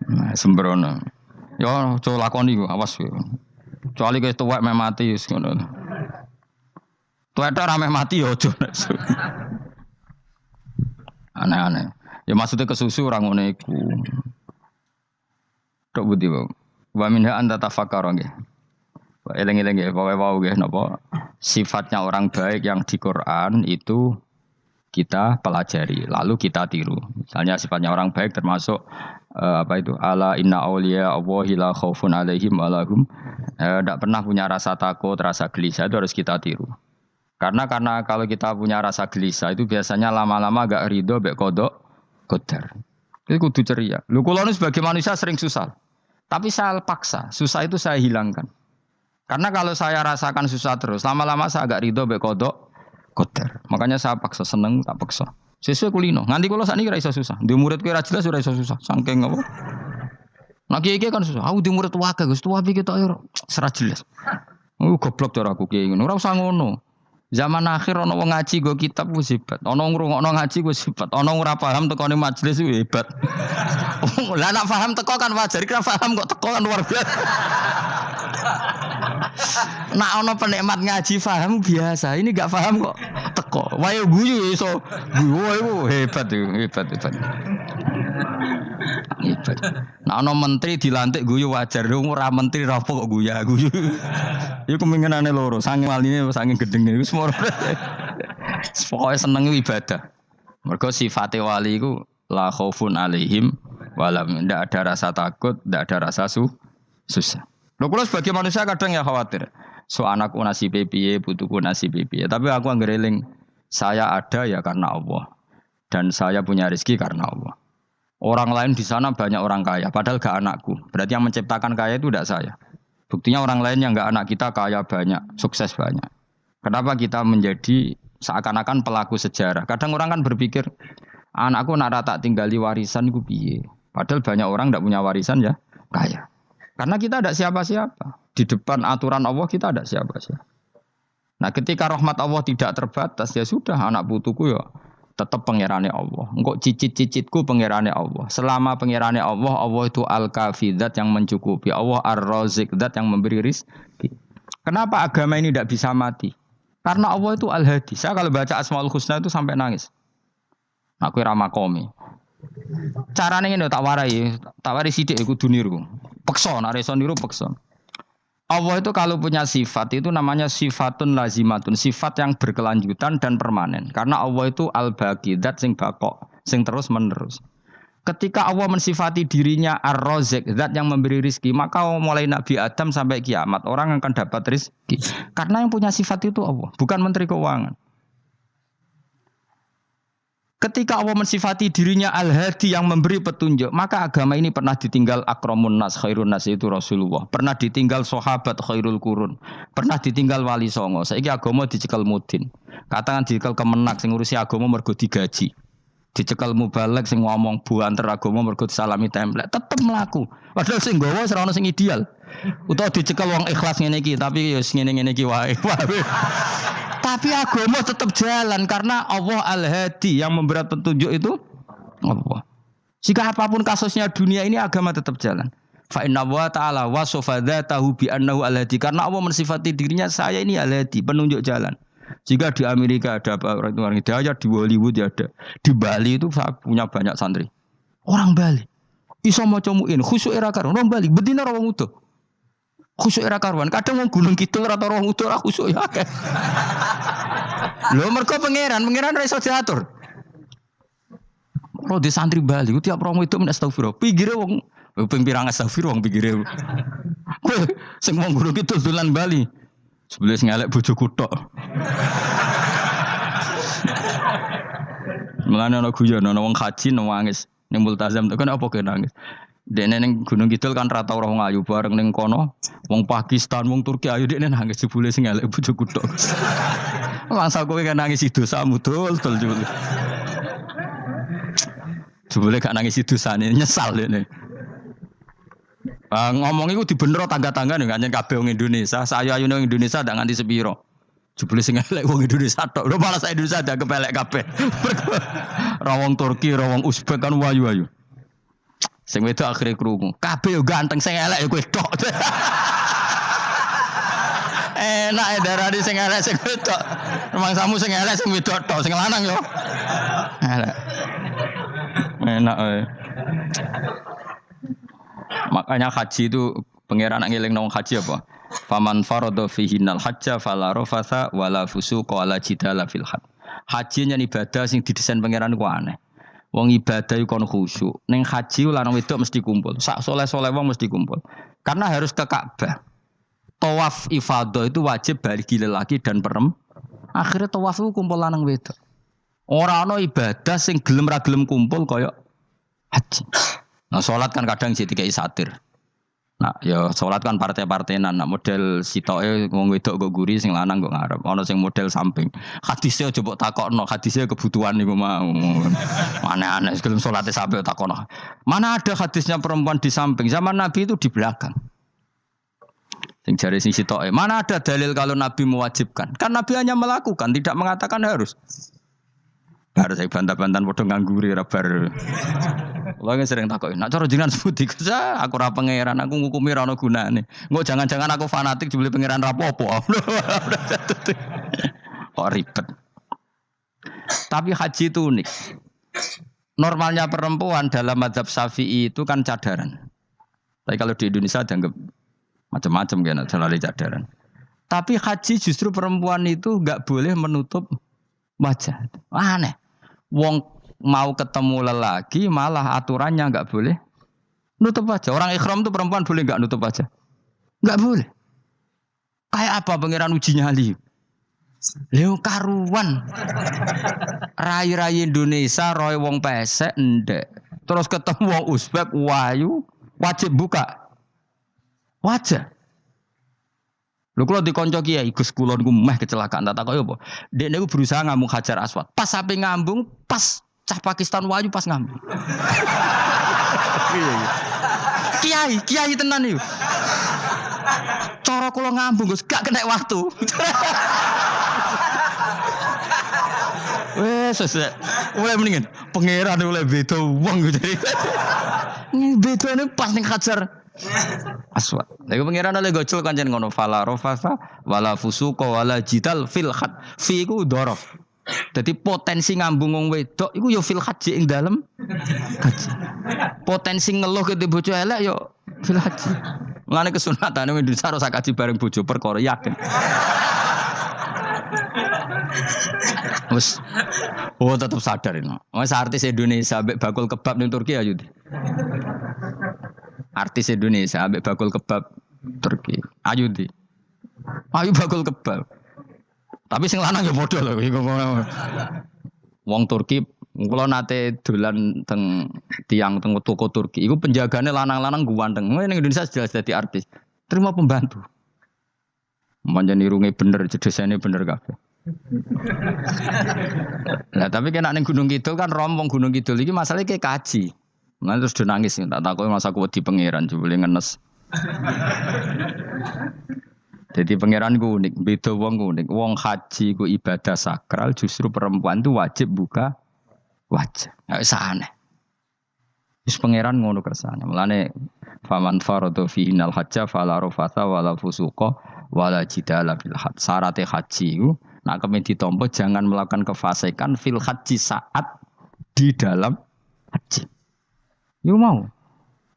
Nah, sembrono. Yo coba lakoni ku, awas kowe. Kecuali kowe tuwek meh mati wis ngono. Tuwek ora meh mati yo aja. Aneh-aneh. Ya maksudnya kesusu ora ngono iku. Tok budi wae. Wa minha anta tafakkara nggih. Eling-eling nggih, pokoke wau nggih napa sifatnya orang baik yang di Quran itu kita pelajari, lalu kita tiru. Misalnya sifatnya orang baik termasuk apa itu? Ala inna auliya Allahi la khaufun alaihim wa lahum tidak pernah punya rasa takut, rasa gelisah itu harus kita tiru. Karena kalau kita punya rasa gelisah itu biasanya lama-lama agak ridho mek kodok qadar. Itu kudu ceria. Lho kula sebagai manusia sering susah. Tapi saya paksa, susah itu saya hilangkan. Karena kalau saya rasakan susah terus, lama-lama saya agak ridho mek kodok qadar. Makanya saya paksa seneng tak paksa. Sesuai kulino. Nganti kula sakniki ora iso susah. Di muridku ora jelas ora iso susah. Saking apa? Nah kiai kan susah. Aku di murid wae Gus, tuwa iki tok ora jelas. Goblok cara aku kiai ngono. Ora usah ngono. Zaman akhir ana wong ngaji go kitab wis hebat. Ana ngrungokno ngaji wis hebat. Ana ora paham tekone majelis wis hebat. Lah nek paham teko kan wajar, kira paham kok teko kan luar biasa. Nak ono penikmat ngaji paham biasa, ini gak paham kok teko. Wae guyu iso. Guyu hebat itu, hebat. Nak ono menteri dilantik guyu wajar, ora menteri rapo kok guyu. Iku kemungkinane loro, saking waline saking gedenge iku semua. Pokoke seneng ibadah. Mergo sifate wali iku la khaufun alaihim walam, ndak ada rasa takut, ndak ada rasa susah. Lho kula sebagai manusia kadang ya khawatir. So anakku nasibe piye, putuku nasibe piye. Tapi aku anggereling saya ada ya karena Allah. Dan saya punya rezeki karena Allah. Orang lain di sana banyak orang kaya, padahal gak anakku. Berarti yang menciptakan kaya itu tidak saya. Buktinya orang lain yang gak anak kita kaya banyak, sukses banyak. Kenapa kita menjadi seakan-akan pelaku sejarah? Kadang orang kan berpikir, anakku nak tak tinggali warisan ku piye. Padahal banyak orang tidak punya warisan ya kaya. Karena kita tidak siapa-siapa. Di depan aturan Allah kita tidak siapa-siapa. Nah ketika rahmat Allah tidak terbatas, ya sudah anak putuku ya tetap pangerane Allah. Engkau cicit-cicitku pangerane Allah. Selama pangerane Allah, Allah itu al-kafi, zat yang mencukupi. Allah ar-razik, zat yang memberi rizki. Kenapa agama ini tidak bisa mati? Karena Allah itu al-hadi. Saya kalau baca Asmaul Husna itu sampai nangis. Aku ramakomi. Carane ngene tak warai sithik iku duniru. Peksa, nek iso niru peksa. Allah itu kalau punya sifat itu namanya sifatun lazimatun, sifat yang berkelanjutan dan permanen. Karena Allah itu al-baqi, zat sing bakok, sing terus menerus. Ketika Allah mensifati dirinya ar-razik, zat yang memberi rizki, maka mulai Nabi Adam sampai kiamat orang akan dapat rizki. Karena yang punya sifat itu Allah, bukan menteri keuangan. Ketika Allah mensifati dirinya al-hadi yang memberi petunjuk, maka agama ini pernah ditinggal akramun nas, khairun nas itu Rasulullah. Pernah ditinggal sahabat khairul qurun. Pernah ditinggal wali songo. Saiki agama dicekel mudin. Katakan dicekel kemenak sing ngurusi agama mergo digaji. Dicekel mubalek sing ngomong buanter agama mergo disalami template. Tetep mlaku. Padahal sing nggawa ora ono sing ideal. Utawa dicekel wong ikhlas ngene iki, tapi ya ngene-ngene iki wae. Tapi agama tetap jalan karena Allah al-hadi yang memberi petunjuk itu Allah. Jika apapun kasusnya dunia ini agama tetap jalan. Fa inna wa ta'ala wasafa dzatahu bi annahu al-hadi, karena Allah mensifati dirinya saya ini al-hadi, penunjuk jalan. Jika di Amerika ada orang hidayah, di Hollywood ada, di Bali itu saya punya banyak santri. Orang Bali iso maca muin khusyuk era karo orang Bali bedina wong utuh. Khusyuk era karuan, kadang wong Gunung Kidul ora roh utuh ora khusyuk ya akeh. Lho mergo pangeran ra iso diatur. Ro di santri Bali ku tiap romo itu men astagfirullah. Pinggire wong ping pirang astagfirullah wong pinggire. Sing wong Gunung Kidul dolan Bali. Sebelah sing elek bojoku tok. Mulane ana guyon ana wong haji nangis ning multazam tekan apa ke nangis. Dene ning Gunung Kidul kan rata ora wong ayu bareng ning kono, wong Pakistan, wong Turki ayu dekne nangis jebule sing elek bojoku tok. Langsung kowe kan nangis dosamu dul jebule. Jebule gak nangis dosane nyesal dekne. Ngomong iku dibenero tangga-tangga nih nganyen kabeh wong Indonesia. Sayu-ayune wong Indonesia ndak nganti sepiro. Jebule sing elek wong Indonesia tok. Lho malah sak Indonesia ada kepelek kabeh. Ra wong Turki, ra wong Uzbek kan wayu-wayu. Sing wedok akhire krungu. Kabeh yo ganteng sing elek yo kowe tok. Enak darani sing elek sing wedok. Rumangsamu sing elek sing wedok tok, sing lanang yo. Elek. Enak Makanya haji itu pangeran ngeling nang haji apa? Faman farada fihinnal hajja fala rafatha wala fusuqa wala jidala fil hajj. Haji nya ibadah sing didesain pangeran ku aneh. Wong ibadah iku kon khusyuk. Ning haji lanang wedok mesti kumpul. Sak soleh-soleh wong mesti kumpul. Karena harus ke Ka'bah. Tawaf ifadah itu wajib bagi lelaki dan perempuan. Akhirnya tawaf itu kumpul lanang wedok. Ora ana ibadah sing gelem ra gelem kumpul kaya haji. Nah, sholat kan kadang jadi kayak satir. Nah, ya sholat kan partai-partainan. Nah, model sitoke wong wedok go guri, sing lanang go ngarep. Ana sing model samping. Hadisnya coba takokno, hadisnya kebutuhan niku mau. Aneh-aneh sebelum sholatnya sampai takokno. Mana ada hadisnya perempuan di samping? Zaman Nabi itu di belakang. Sing jare sing sitoke. Mana ada dalil kalau Nabi mewajibkan? Kan Nabi hanya melakukan, tidak mengatakan harus. Baru saya bantah-bantahan padha ngangguri ra bar. Kula sering takoki, "Nek cara jenengan sebuti Gusa, aku ora pangeran, aku ngukumi ra ono gunane. Engko jangan-jangan aku fanatik jebule pangeran ra apa-apa." Kok ribet. Tapi haji itu unik. Normalnya perempuan dalam mazhab Syafi'i itu kan cadaran. Tapi kalau di Indonesia dianggap macam-macam kan, selalu cadaran. Tapi haji justru perempuan itu enggak boleh menutup wajah. Aneh. Wong mau ketemu lelaki malah aturannya enggak boleh nutup wajah. Orang ikhram itu perempuan boleh enggak nutup wajah? Enggak boleh. Kayak apa pangeran uji nyali? Leo karuan. Rai-rai Indonesia roy wong pesek ndek. Terus ketemu wong Uzbek wayu wajib buka wajah. Lho kula dikonco kiai Gus kula niku meh kecelakaan tak takoki apa. Dek niku berusaha ngambung Hajar Aswad. Pas sampe ngambung, pas cah Pakistan wayu pas ngambung. Kiai tenan niku. Cara kula ngambung Gus gak kena waktu. Wes mulai mendingan pangeran mulai beda wong gitu. Bedane pas ning Hajar Aswad. Lagi pangeran oleh gocul kancen ngono fala rafasa wala fusuqa wala jidal fil had. Fi iku dhorof. Dadi potensi ngambung wong wedok iku ya fil haji ing dalem haji. Potensi ngeluh ke bojo elek ya fil haji. Mulane kesunatane Indonesia ora kaji bareng bojo perkara yakin. Wes tetap sadar ini. Wes artis Indonesia ambek bakul kebab ning Turki ayo. Artis Indonesia ambek bakul kebab Turki. Ayo di. Ayo bakul kebab. Tapi sing lanang ya padha lho iku. Wong Turki kula nate dolan teng tiang teng toko Turki. Iku penjagane lanang-lanang guwanteng. Ning Indonesia jelas dadi artis. Terima pembantu. Manjan irunge bener, jedesane bener kabeh. Lah tapi kena ning Gunung Kidul kan rombong Gunung Kidul iki masalahnya kayak kaji. Nah terus dia nangis, tak takoki masa aku wedi pangeran jebule ngenes. Jadi pangeran ku unik, beda wong unik. Wong haji ku ibadah sakral, justru perempuan itu wajib buka wajah. Enggak usah aneh. Wis pangeran ngono kersane. Mulane faman faradu fi innal hajja fala rafatha wala fusuqa wala jidala fil hajj. Syarat haji ku nak kemen ditampa jangan melakukan kefasikan fil haji saat di dalam haji. Yo mau.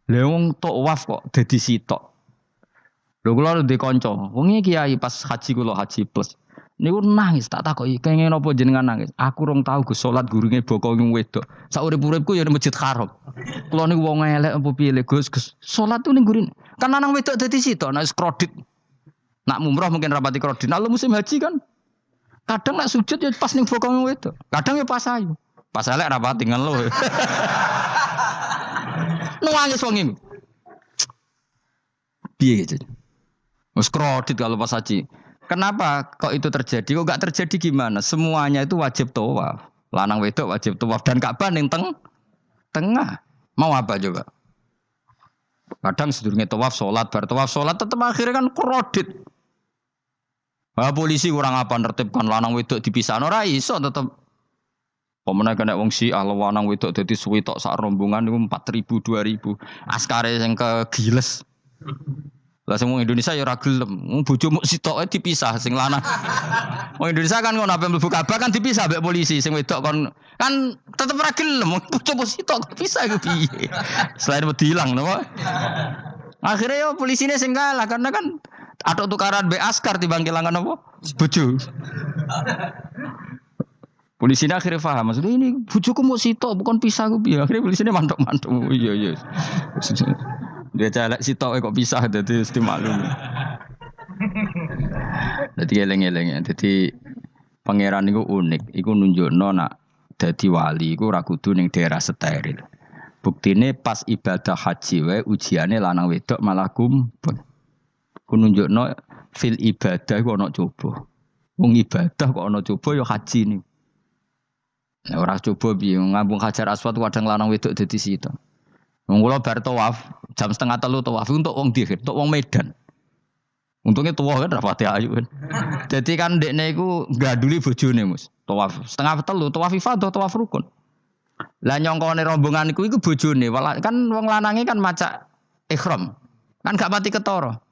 Lha wong tawaf kok dadi sitok. Lho kula ndek kanca, wong iki kiai pas haji kula haji plus. Niku nangis tak takoki, kenging napa jenengan nangis? Aku rong tau Gus salat gurunge boko wong wedok. Sak urip-uripku ya ning Masjid Haram. Kula niku wong elek apa piye le Gus? Salat tu ning gurine. Kan lanang wedok dadi sitok nek kredit. Nak mumrah mungkin rapati kredit. Nah musim haji kan kadang nak sujud ya pas ning boko wong wedok. Kadang ya pas ayu. Pas elek rapati ngeluh. Nangis wong iki. Piye gitu. Wes kredit kalau pas haji. Kenapa kok itu terjadi? Kok enggak terjadi gimana? Semuanya itu wajib tawaf. Lanang wedok wajib tawaf dan Ka'bah ning tengah. Mau apa coba? Kadang sedurunge tawaf salat, bar tawaf salat tetep akhirnya kan kredit. Polisi kurang apa nertibkan lanang wedok dipisahno ora iso tetep. Pemene kena wong Syiah lanang wedok dadi suwi tok sak rombongan niku 4.000 2.000. Askare sing kegiles. Lah sing wong Indonesia ya ora gelem. Wong bojomu sitoke dipisah sing lanang. Wong Indonesia kan ngono ape mlebu Ka'bah kan dipisah mbek polisi sing wedok kon kan tetep ora gelem. Wong bojomu sitok dipisah iku piye. Selain wedi ilang napa? Akhirnya yo polisine sing kalah karena kan ada tukaran mbek askar timbang kelangan apa? Bojo. Polisine akhirnya paham maksudnya ini bojoku mau sitok bukan pisah ku piye. Akhirnya polisine mantuk-mantuk. Iya. Dia celek sitok kok pisah dadi mesti maklum. Dadi eleng-eleng. Dadi pangeran niku unik, iku nunjukno nak dadi wali iku ora kudu ning daerah steril. Buktine pas ibadah haji wae ujiane lanang wedok malah kumpul. Ku nunjukno fil ibadah iku ana coba. Wong ibadah kok ana coba ya haji niku. Nek ora coba piye ngambung Hajar Aswad kadang lanang wedok dadi sitok. Wong kula bar tawaf jam 2:30 tawaf untuk wong Dihir, untuk wong Medan. Untungnya tua kan rapati ayu kan. Jadi kan dekne iku gaduli bojone Mus. Tawaf 2:30 tawaf ifadah tawaf rukun. Lah nyongkone rombongan iku bojone, kan wong lanange kan macak ihram. Kan gak pati ketara.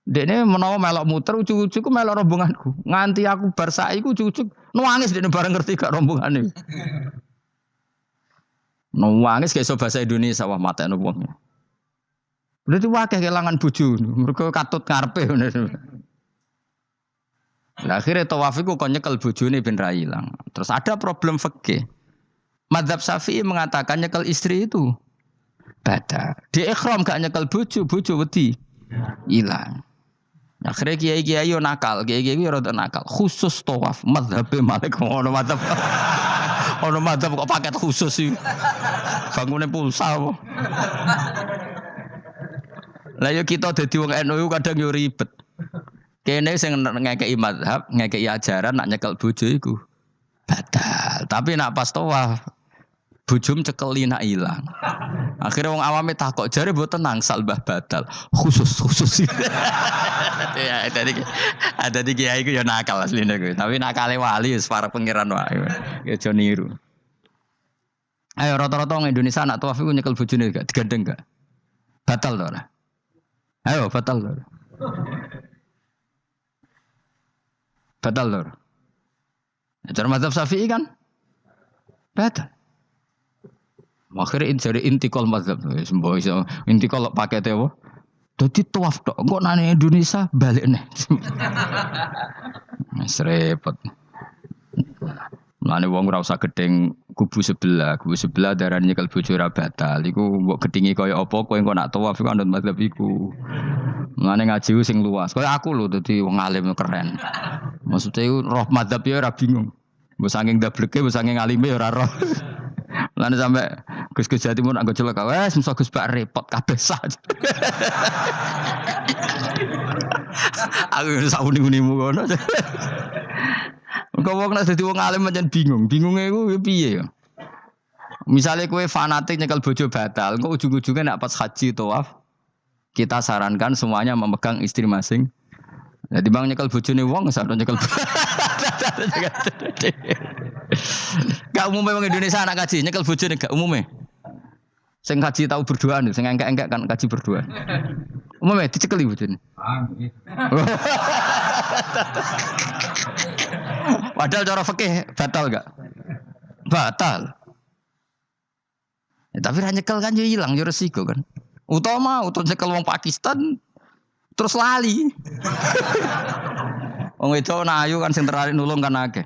Dekne menawa melok muter ujug-ujug melok rombonganku. Nganti aku bar saiki ujug-ujug nangis dekne bareng ngerti gak rombongane. Nangis kayak bahasa Indonesia wah matekno wong. Berarti wakeh kelangan bojo, mergo katut karepe ngono. Lah akhire tawaf iku kon nyekel bojone ben ra ilang. Terus ada problem fikih. Madzhab Syafi'i mengatakan nyekel istri itu batal. Di ihram gak nyekel bojo wedi ilang. Akhirnya kiai-kiai yo nakal, kiai-kiai yo rada nakal. Khusus tawaf madzhab Malik ngono madzhab. Ono madzhab kok paket khusus sih. Bangune pulsa apa. Lah yo kita dadi wong NU kadang yo ribet. Kene sing ngekeki madzhab, ngekeki ajaran nak nyekel bojo iku batal. Tapi nak pas tawaf bojom cekeli nak ilang. Akhirnya wong awame takok jare mboten nangsal mbah batal. Khusus. Ya ada di kiai iku ya nakal asline kuwi. Tapi nakale wali wis para pangeran wae. Ya aja niru. Ayo rata-rata wong Indonesia nak tawaf iku nyekel bojone gak digandeng gak? Batal to ora? Ayo batal to. Batal to. Cara mazhab Syafi'i kan batal. Akhirnya jadi intikal mazhab. Semboh iso intikal pakete apa? Dadi tawaf tok. Engko nang Indonesia balik nih. Wis repot. Mulane wong ora usah gedeng kubu sebelah darane nyekel bojo ora batal. Iku mbok gedhingi kaya apa kowe engko nak tawaf iku anut mazhab iku. Mulane ngaji sing luas. Kaya aku lho dadi wong alim keren. Maksudnya iku roh mazhab ya ora bingung. Mbok saking dableke, mbok saking alime ya ora roh. Mulane sampe Gus Jawa Timur anggo celaka wes mesti Gus Bak repot kabeh sah. Aku wis uni-unimu ngono. Kok wong nek dadi wong alim pancen bingung. Bingunge iku piye ya? Misale kowe fanatik nyekel bojo batal, kok ujug-ujuge nek pas haji tawaf kita sarankan semuanya memegang istri masing. Jadi bang nyekel bojone wong sadon nyekel. Gak umumnya wong Indonesia anak kaji nyekel bojone gak umumnya. Sing kaji tahu berduaan, sing engkek-engkek kan kaji berduaan. Umumnya dicekeli bojone. Padahal cara fikih batal gak? Batal. Ya, tapi ra nyekel kan yo ilang yo resiko kan. Utama nyekel wong Pakistan terus lali. Wong itu ayu kan sing tertarik nulung kan akeh.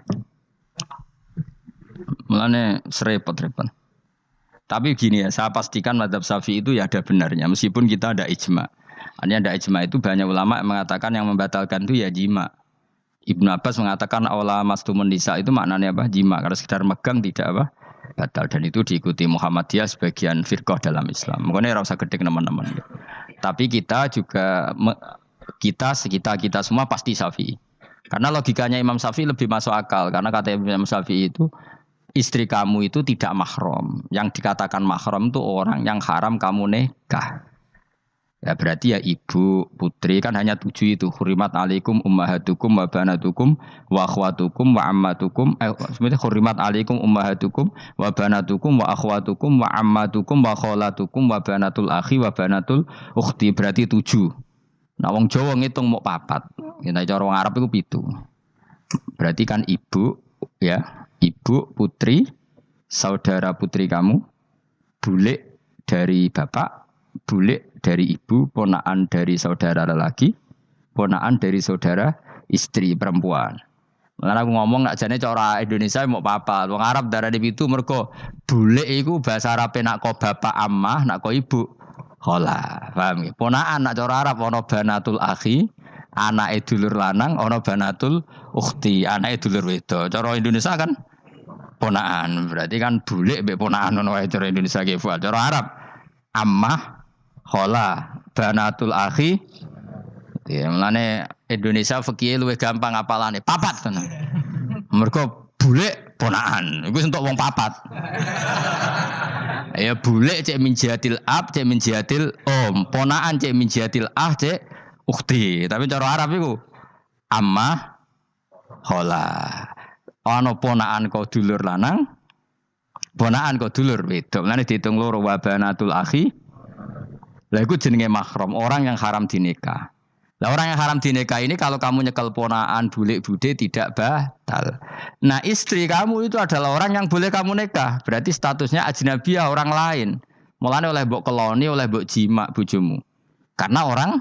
Mulane repot-repot. Tapi gini ya, saya pastikan mazhab Syafi'i itu ya ada benarnya meskipun kita ada ijma. Artinya ada ijma itu banyak ulama yang mengatakan yang membatalkan itu ya jima. Ibnu Abbas mengatakan awla mastumun nisa itu maknanya apa? Jima. Kalau sekedar megang tidak apa? Batal, dan itu diikuti Muhammadiyah sebagian firqah dalam Islam. Makanya ora usah gedhe teman-teman. Tapi kita juga kita semua pasti Syafi'i. Karena logikanya Imam Syafi'i lebih masuk akal karena kata Imam Syafi'i itu istri kamu itu tidak mahram. Yang dikatakan mahram itu orang yang haram kamu nikah. Ya berarti ya ibu, putri kan hanya 7 itu. Hurimat alaikum ummahatukum wa banatukum wa akhwatukum wa ammatukum. Sebenarnya hurimat alaikum ummahatukum wa banatukum wa akhwatukum wa ammatukum wa kholatukum wa banatul akhi wa banatul ukhti. Berarti 7. Nah wong Jawa ngitung mau 4. Kita cara wong Arab itu 7. Berarti kan ibu, ya, ibu, putri, saudara putri kamu, bule dari bapak, bule dari ibu, ponaan dari saudara lelaki, ponaan dari saudara istri perempuan. Karena aku ngomong nak jane cara Indonesia mau apa? Wong Arab darane pitu mergo bule iku bahasa Arab nak ko bapak ammah, nak ko ibu khola. Paham nggih? Ponaan nak cara Arab ana banatul akhi, anake dulur lanang, ana banatul ukhti, anake dulur wedok. Cara Indonesia kan ponaan. Berarti kan bule mbek ponaan ono wae cara Indonesia ki. Cara Arab ammah khola, banatul akhi. Ya, mulane Indonesia fikih luwih gampang apalane. Papat tenan. Mergo bule ponaan. Iku entuk wong papat. Ya bule cek min jihatil ab, cek min jihatil om. Ponaan cek min jihatil ah, cek ukhti. Tapi cara Arab iku ammah khola. Ana ponaan kok dulur lanang, ponaan kok dulur wedok. Mulane diitung loro wa banatul akhi. Lah iku jenenge mahram, orang yang haram dinikah. Lah orang yang haram dinikah ini kalau kamu nyekel ponaan, bulik bude tidak batal. Nah, istri kamu itu adalah orang yang boleh kamu nikah. Berarti statusnya ajnabiyah, orang lain. Mulane oleh mbok keloni, oleh mbok jima bojomu. Karena orang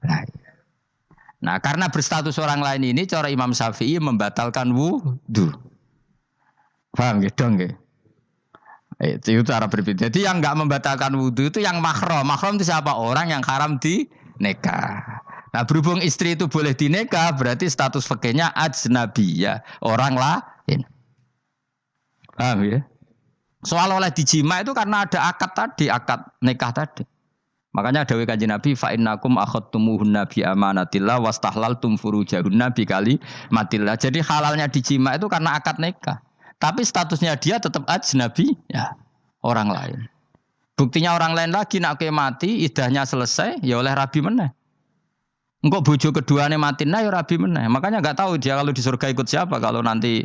lain. Nah, karena berstatus orang lain ini cara Imam Syafi'i membatalkan wudu. Paham nggih dong nggih? Itu cara berbeda. Jadi yang enggak membatalkan wudu itu yang mahram. Mahram itu siapa? Orang yang haram dinikah. Nah, berhubung istri itu boleh dinikah, berarti status fikihnya ajnabiyah, orang lain. Paham ya? Soal oleh dijima itu karena ada akad tadi, akad nikah tadi. Makanya dawuh Kanjeng Nabi fa innakum akhadtumuhunna bi amanatillah wastahlaltum furujahunna bi kalimatillah. Jadi halalnya dijima itu karena akad nikah. Tapi statusnya dia tetap ajnabi, ya, orang lain. Buktinya orang lain lagi nak mati, idahnya selesai, ya oleh rabi meneh. Engkau bojo keduanya mati nah ya rabi meneh. Makanya enggak tahu dia kalau di surga ikut siapa kalau nanti.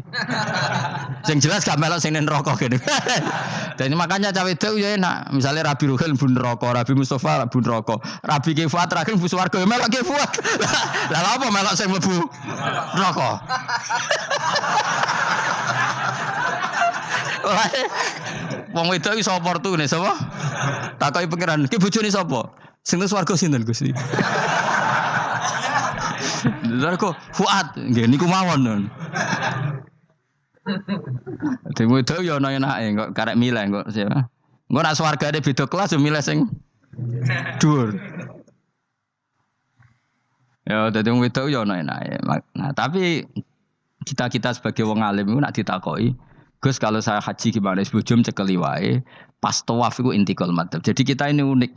Sing jelas gak melok sing neraka gitu. Dan makanya cawe itu ya enak. Misalnya Rabi Ruhel bun neraka, Rabi Mustafa bun neraka, Rabi Kifuat terakhir bun swarga ya melok Kifuat. Lah apa melok sing mlebu neraka? Wong wedok iki sapa opportune sapa? Takoki pangeran, ki bojone sapa? Sing nang swarga sinten Gusti? Lha kok Fuad nggih niku mawon. Demo itu ya ana enake kok karek milih kok siapa. Engko nek swargane beda kelas yo milih sing dhuwur. Ya dadi wong wedok yo ana enake. Nah, tapi kita sebagai wong alim iku nek ditakoki, Gus kalau saya haji gimana? Sebujum cekeli wae, pas tawaf iku intikal madzhab. Jadi kita ini unik.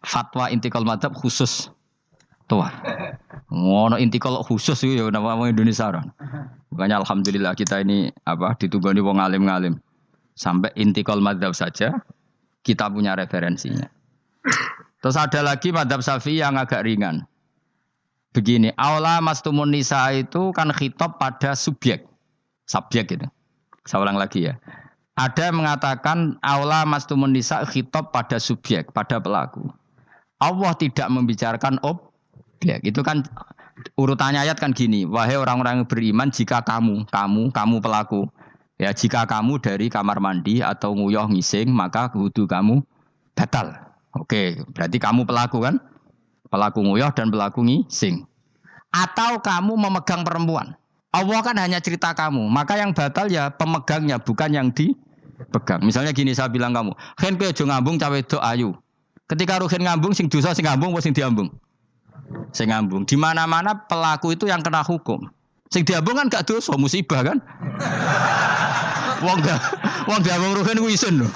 Fatwa intikal madzhab khusus tawaf. Ngono intikal khusus iku ya nama wong Indonesia ora. Makanya alhamdulillah kita ini ditunggoni wong alim-alim. Sampai intikal madzhab saja kita punya referensinya. Terus ada lagi madzhab Syafi'i yang agak ringan. Begini, aula mastumun nisa itu kan khitab pada subjek gitu. Saya ulang lagi ya. Ada yang mengatakan aula mastumun nisa khitab pada subjek, pada pelaku. Allah tidak membicarakan objek. Itu kan urutannya ayat kan gini. Wahai orang-orang yang beriman, jika kamu pelaku. Ya, jika kamu dari kamar mandi atau nguyuh ngising, maka wudu kamu batal. Oke, berarti kamu pelaku kan? Pelaku nguyuh dan pelaku ngising. Atau kamu memegang perempuan. Allah kan hanya cerita kamu, maka yang batal ya pemegangnya, bukan yang dipegang. Misalnya gini, saya bilang kamu, "Hen kowe aja ngambung cawe wedok ayu." Ketika ruhen ngambung, sing dosa sing ngambung apa sing diambung? Sing ngambung. Di mana-mana pelaku itu yang kena hukum. Sing diambung kan gak dosa, musibah kan? Wong diambung ruhen ku isin lho.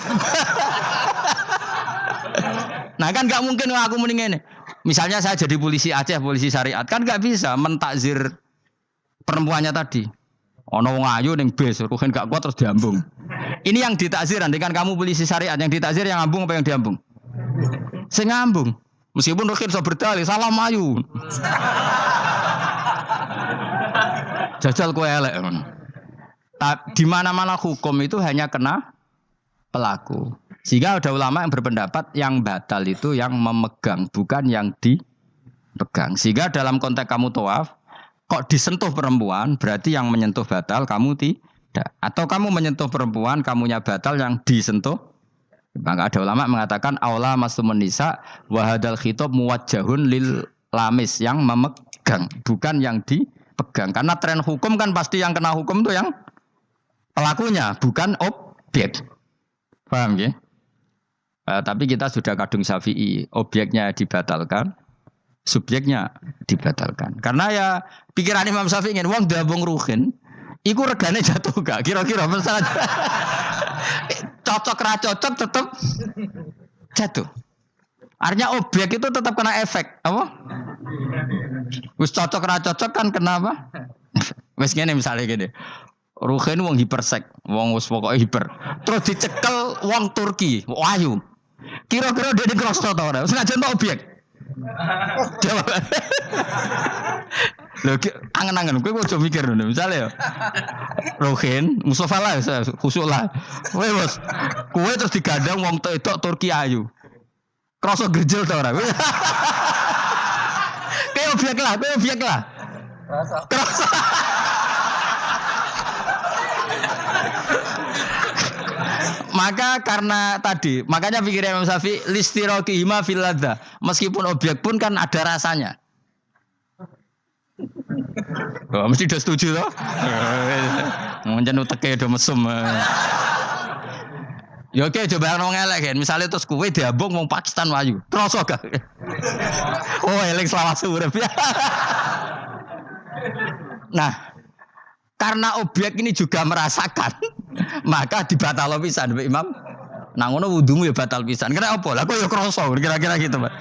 Nah kan gak mungkin aku mending ngene. Misalnya saya jadi polisi Aceh, polisi syariat, kan gak bisa mentakzir perempuannya tadi. Ono wong ayu ning bis, ruhen gak kuat terus diambung. Ini yang ditakzir, andai kan kamu polisi syariat, yang ditakzir yang ngambung apa yang diambung? Sing ngambung. Meskipun Ruhin iso berdalih salah mayu. Jajal kowe elek. Di mana-mana hukum itu hanya kena pelaku. Sehingga ada ulama yang berpendapat yang batal itu yang memegang, bukan yang dipegang. Sehingga dalam konteks kamu tawaf, kok disentuh perempuan, berarti yang menyentuh batal, kamu tidak. Atau kamu menyentuh perempuan, kamunya batal, yang disentuh. Maka ada ulama mengatakan, aula masumun nisa, wahadal khitab muwajjahun lil lamis, yang memegang, bukan yang dipegang. Karena tren hukum kan pasti yang kena hukum itu yang pelakunya, bukan objek. Paham ya? Tapi kita sudah kadung Syafi'i, objeknya dibatalkan, subjeknya dibatalkan. Karena ya pikiran Imam Syafi'i ingin wong dabung ruhin, iku regane jatuh gak? Kira-kira masalah cocok ra cocok tetap jatuh. Artinya objek itu tetap kena efek, apa? Wis cocok ra cocok kan kenapa? Wis ngene misalnya gini. Ruhin wong hipersek, wong wis pokoke hiper. Terus dicekel wong Turki, ayu. Kira-kira dia dikrosno ta ora? Senajan objek. Jawab. Lho angen-angen kowe ojo mikir ngono. Misale ya. Ruhin, Mustafa lah khusuk lah. Kowe bos, kowe terus digandang wong wedok Turki ayu. Kroso gerjel ta ora? Kowe objek lah. Kroso. Maka karena tadi, makanya pikirnya Imam Syafi'i listiroki hima fil ladza. Meskipun objek pun kan ada rasanya. Oh, mesti udah setuju toh? Mungkin uteke udah mesum. Ya oke, coba ngomong elek kan. Misalnya terus kowe diambung wong Pakistan wayu. Terus gak? Oh, elek selawat urip. Nah, karena objek ini juga merasakan, maka dibatal pisan Mbak Imam. Nang ngono wudumu ya batal pisan. Kira apa? Lah kok ya kroso kira-kira gitu, Pak.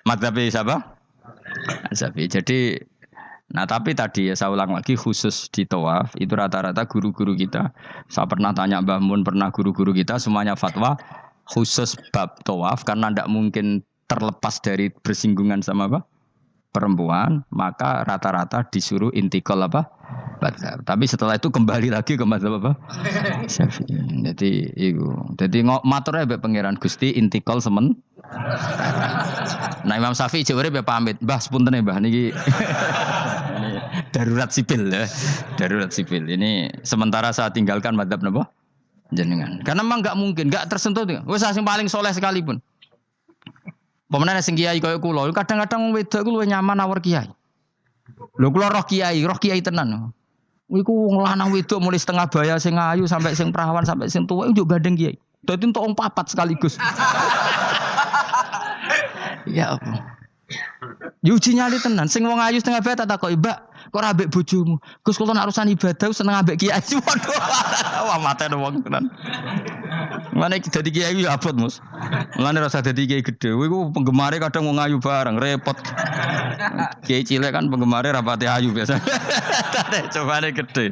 Madzhab siapa? Syafi'i. Jadi tapi tadi ya saya ulang lagi khusus di tawaf itu rata-rata guru-guru kita. Saya pernah tanya Mbah Mun, pernah guru-guru kita semuanya fatwa khusus bab tawaf karena tidak mungkin terlepas dari bersinggungan sama apa? Perempuan, maka rata-rata disuruh intikal apa? Madzhab. Tapi setelah itu kembali lagi ke madzhab apa? Syafi'i. Jadi maturnya mbek pangeran Gusti intikal semen. Nah Imam Syafi'i jare mbek pamit, Mbah sepunten Mbah niki. Darurat sipil ya. Darurat sipil. Ini sementara saya tinggalkan madzhab napa? Jenengan. Karena memang enggak mungkin, enggak tersentuh. Wis sing paling soleh sekalipun. Pemenang sing kiai kaya kula, kadang-kadang wedok iku luwih nyaman awor kiai. Lho kula roh kiai tenan. Iku wong lanang wedok mulai setengah baya sing ayu sampai sing perawan sampai sing tuwa njuk gandeng kiai. Dadi entuk wong papat sekaligus. Ya apa? Yuji nyali tenan, sing wong ayu setengah baya tak takoki, "Mbak, kok ora ambek bojomu?" Gus kula nek urusan ibadah seneng ambek kiai. Waduh. Wah mate wong tenan. Mane dadi kiai ya abot, Mus. Mulane rasa dadi kiai gedhe. Kowe iku penggemare kadang wong ayu bareng, repot. Kiai cilik kan penggemare rapati ayu biasa. Cobane gedhe.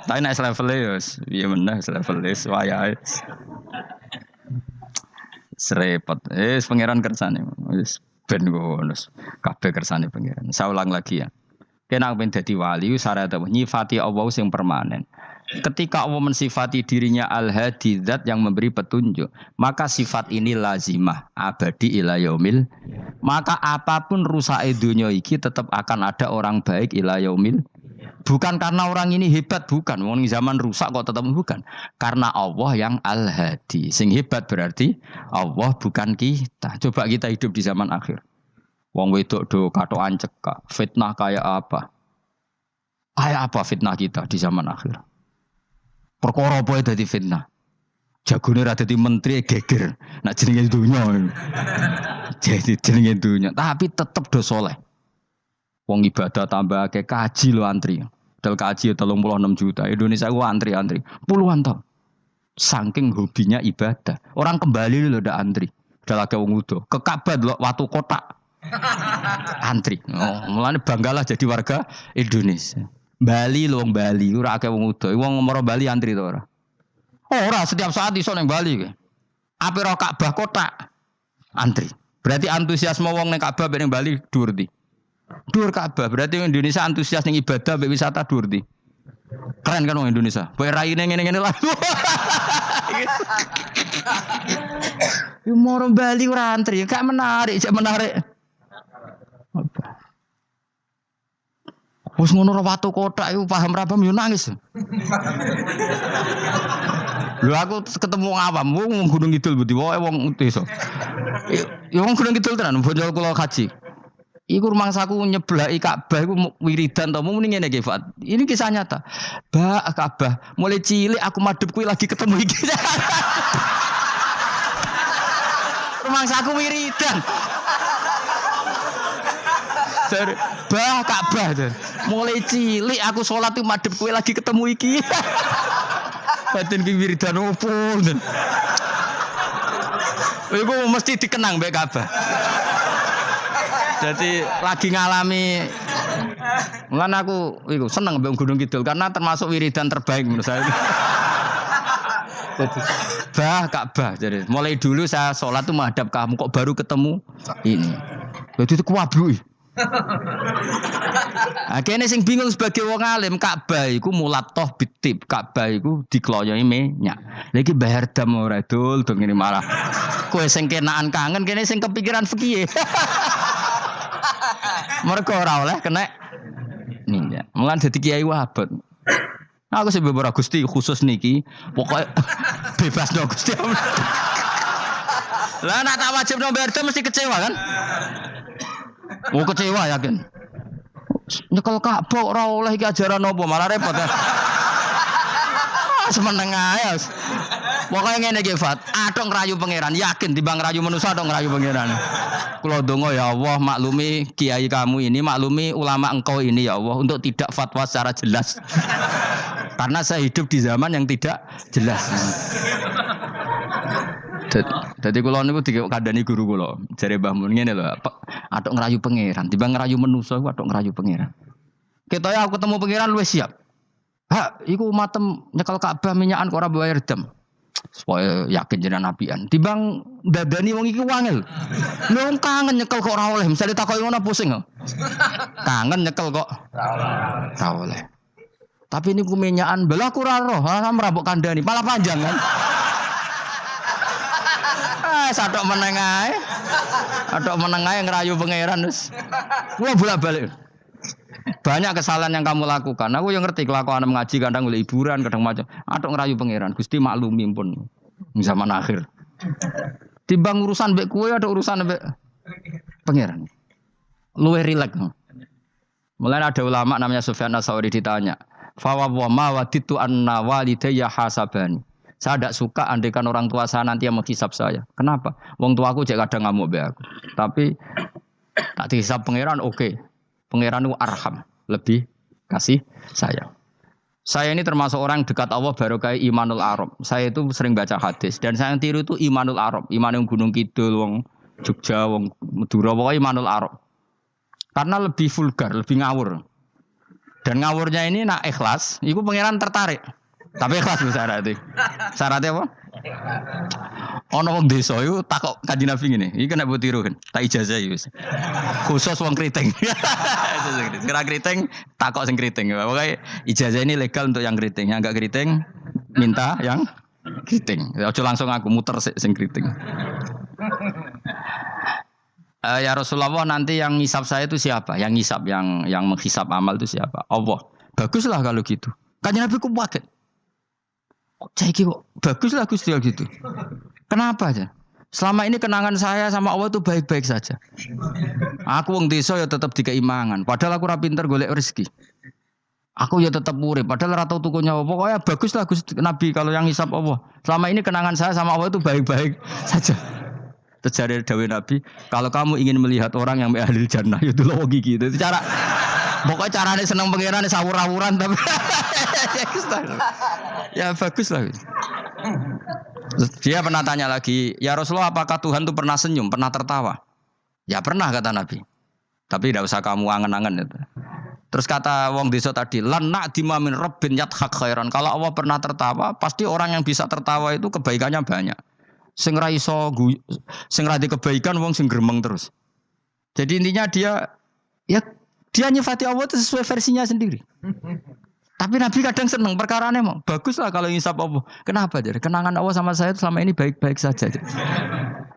Tapi nek level ya piye meneh level wayahe. Serepot. Pangeran kersane. Wis ben ngono. Kabeh kersane pangeran. Saya ulang lagi ya. Kena ben dadi wali syarat nyifati Allah sing permanen. Ketika Allah mensifati dirinya al-hadi zat yang memberi petunjuk, maka sifat ini lazimah abadi ila yaumil. Maka apapun rusake dunya iki tetap akan ada orang baik ila yaumil. Bukan karena orang ini hebat, bukan. Wong zaman rusak kok tetap bukan. Karena Allah yang al-hadi. Sing hebat berarti Allah bukan kita. Coba kita hidup di zaman akhir. Wong wedok do katokan cekak, fitnah kayak apa? Kayak apa fitnah kita di zaman akhir? Perkara apa dadi fitnah? Jagone ra dadi menteri geger. Nak jenenge dunya. Jadi jenenge dunya, tapi tetep do saleh. Wong ibadah tambah akeh kaji lo antri. Dal kaji 36 juta. Indonesia ku antri-antri puluhan tahun. Saking hobinya ibadah. Orang kembali lho ndak antri. Dal akeh wong udo. Ke Ka'bah lho watu kotak. Antri. Oh, mulane banggalah jadi warga Indonesia. Bali lho wong Bali ora akeh wong udo. Wong ngomoro Bali antri to ora? Ora setiap saat iso ning Bali kowe. Ape ro Ka'bah kotak antri. Berarti antusiasme wong ning Ka'bah ning Bali dhuwur ndi? Dhuwur Ka'bah. Berarti Indonesia antusias ning ibadah mbek wisata dhuwur ndi? Keren kan wong Indonesia. Boy raine ngene-ngene lah. Yo moro Bali ora antri, gak menarik, cek menarik. Wes ngono watu kotak iku paham ra paham yo nangis. Lho aku ketemu awam wong Gunung Kidul budi wae wong desa. Ya wong Gunung Kidul tenan bonjol kula kaji. Iku rumangsaku nyeblaki Ka'bah iku wiridan to muni ngene iki Fat. Ini kisah nyata. Ba Ka'bah mulai cilik aku madhep kuwi lagi ketemu iki. Rumangsaku wiridan. Bah Ka'bah tuh. Mulai cilik aku sholat tuh madhep kowe lagi ketemu iki. Batin ki wiridan opo. Iku mesti dikenang mbek Ka'bah. Jadi lagi ngalami mulane aku iku seneng mbek Gunung Kidul karena termasuk wiridan terbaik menurut saya. Jadi, bah Ka'bah jadi mulai dulu saya sholat tuh menghadap kamu kok baru ketemu ini. Jadi itu kuwabluk. Akhirnya sing bingung sebagai wong alim Ka'bah iku mulatoh bitib Ka'bah iku dikloyoi minyak. Lagi bayar dam ora dul dong ini malah. Kowe sing kenaan kangen kene sing kepikiran fikih. Mergo ora oleh kena minyak. Mulan dadi kiai wabot. Aku sing beberapa Gusti khusus niki pokoke bebas no Gusti. Lah nek tak wajib no bayar dam mesti kecewa kan? Oh kecewa yakin. Nyekel Ka'bah ora oleh iki ajaran apa malah repot ya. Semeneng ae. Pokoke ngene iki Fat, atok ngrayu pangeran, yakin timbang ngrayu manusa atok ngrayu pangeran. Kula donga ya Allah maklumi kiai kamu ini, maklumi ulama engkau ini ya Allah untuk tidak fatwa secara jelas. Karena saya hidup di zaman yang tidak jelas. Jadi kula niku dikandani guru kula, jare Mbah Mun ngene lho, atok ngrayu pangeran, timbang ngrayu manusa iku atok ngrayu pangeran. Ketoke aku ketemu pangeran luwih siap. Hak, iku matem nyekel Ka'bah minyakan kok ora bayar dam. Supaya yakin jenengan apian. Timbang dadani wong iki wangel. Lho kangen nyekel kok ora oleh, misale takoki ngono pusing kok. Kangen nyekel kok ora oleh. Tapi niku minyakan belah aku ora roh, merabuk kandhani, malah panjang kan. Sadok menengae. Adok menengae ngerayu pangeran wis. Kula bolak-balik. Banyak kesalahan yang kamu lakukan. Aku yang ngerti kelakuan mengaji kadang oleh hiburan, kadang macam. Adok ngerayu pangeran. Gusti maklumi pun zaman akhir. Timbang urusan mbek kowe ada urusan mbek pangeran. Luwih rileks. Mulai ada ulama namanya Sufyan Ats-Tsauri ditanya, "Fa wa ma waditu anna walidayya hasabani." Saya tidak suka andaikan orang tua saya nanti yang menghisap saya. Kenapa? Wong tuaku cek kadang ngamuk be aku. Tapi tak dihisap pangeran oke. Pangeran itu arham, lebih kasih sayang. Saya ini termasuk orang dekat Allah baru kayak Imanul Arab. Saya itu sering baca hadis dan saya yang tiru itu Imanul Arab. Iman yang Gunung Kidul, wong Jogja, wong Madura, pokoknya Imanul Arab. Karena lebih vulgar, lebih ngawur. Dan ngawurnya ini nak ikhlas, itu pangeran tertarik. Tapi ikhlas syaratnya. Syaratnya apa? Ono wong desa iku takok Kanjeng Nabi ngene. Iki kena mbok tiru kan. Tak ijazah iki wis. Khusus wong kriting. Kira kriting takok sing kriting. Pokoke ijazah ini legal untuk yang kriting. Yang enggak kriting minta yang kriting. Ojo langsung aku muter sing kriting. Ya Rasulullah nanti yang ngisap saya itu siapa? Yang ngisap yang menghisap amal itu siapa? Allah. Baguslah kalau gitu. Kanjeng Nabi ku kaget. Cek kok baguslah Gusti gitu. Kenapa aja? Selama ini kenangan saya sama Allah itu baik-baik saja. Aku wong desa ya tetap dikeimangan. Padahal aku ora pinter golek rezeki. Aku ya tetap urip. Padahal ora tau tuku nyawa. Pokoknya baguslah Gusti Nabi kalau yang hisab Allah. Selama ini kenangan saya sama Allah itu baik-baik saja. Terjadi dawuh Nabi, kalau kamu ingin melihat orang yang ahli jannah itu loh gigi. Itu cara pokoknya carane seneng pangeran sawur-awuran tapi ya bagus lah. Dia pernah tanya lagi, ya Rasulullah apakah Tuhan itu pernah senyum, pernah tertawa? Ya pernah kata Nabi. Tapi tidak usah kamu angen-angen itu. Terus kata wong desa tadi, lan na'dima min rabbin yathak khairan. Kalau Allah pernah tertawa, pasti orang yang bisa tertawa itu kebaikannya banyak. Sing ra iso sing ra di kebaikan wong sing gremeng terus. Jadi intinya dia nyifati Allah itu sesuai versinya sendiri. Tapi Nabi kadang seneng perkara ini mau bagus lah kalau ngisap Allah. Kenapa jadi kenangan Allah sama saya selama ini baik-baik saja.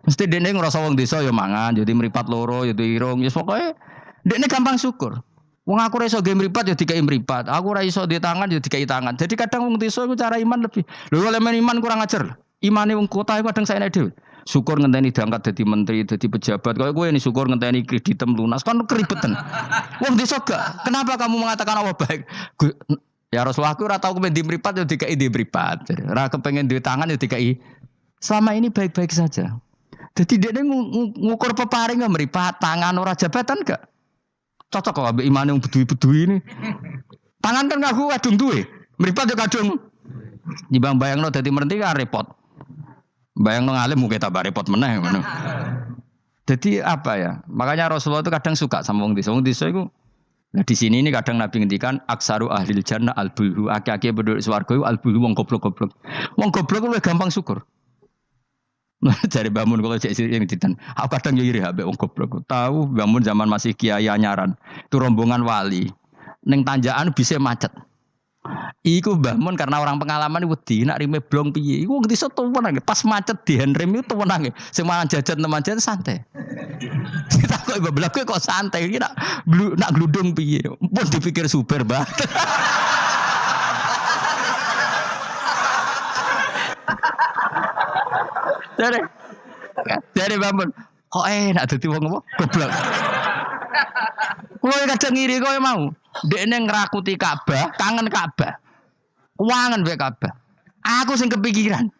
Mesti dene ngrasa wong desa ya mangan, jadi mripat loro, ya irung, ya pokoke dene gampang syukur. Wong aku ora iso ge mripat ya dikai mripat. Aku ora iso di tangan ya dikai tangan. Jadi kadang wong desa iku cara iman lebih. Lho elemen iman kurang ajar. Imane wong kota iku kadang saene dhewe. Syukur ngenteni diangkat dadi menteri, dadi pejabat. Kaya kowe ini syukur ngenteni kreditem lunas kan keribetan. Wong desa gak. Kenapa kamu mengatakan Allah baik? Ya Rasulullah aku ora tau kepen di mripat ya dikai di mripat. Ora kepengin duwe tangan ya dikai. Selama ini baik-baik saja. Jadi dia ngukur peparing nggak meripat tangan orang jabatan gak cocok kok abe iman yang bedui ini tangan kan ngaku kadung duwe meripat juga kadung dibang bayang no jadi merenti kan repot bayang no ngalim mungkin tambah repot meneh jadi apa ya makanya Rasulullah itu kadang suka sama wong desa itu nah di sini ini kadang Nabi ngendikan aksaru ahlil jannah albulhu aki-aki penduduk swarga itu albulhu wong goblok lu gampang syukur. Cari bangun kalau cek yang ditan. Aku kadang yo iri ambek wong goblok. Tahu bangun zaman masih kiai anyaran. Itu rombongan wali. Ning tanjakan bisa macet. Iku bangun karena orang pengalaman wedi nak rime blong piye. Iku ngerti tuwenang pas macet di handrem itu tuwenang. Sing mangan jajan teman jajan santai. Kita kok beblak kok santai iki nak gludung piye. Pun dipikir super banget. Dari bangun, kok enak dadi wong apa? Goblok. Kulo kadang ngiri kowe mau. Dekne ngrakuti Ka'bah, kangen Ka'bah. Kuwangen mbek Ka'bah. Aku sing kepikiran.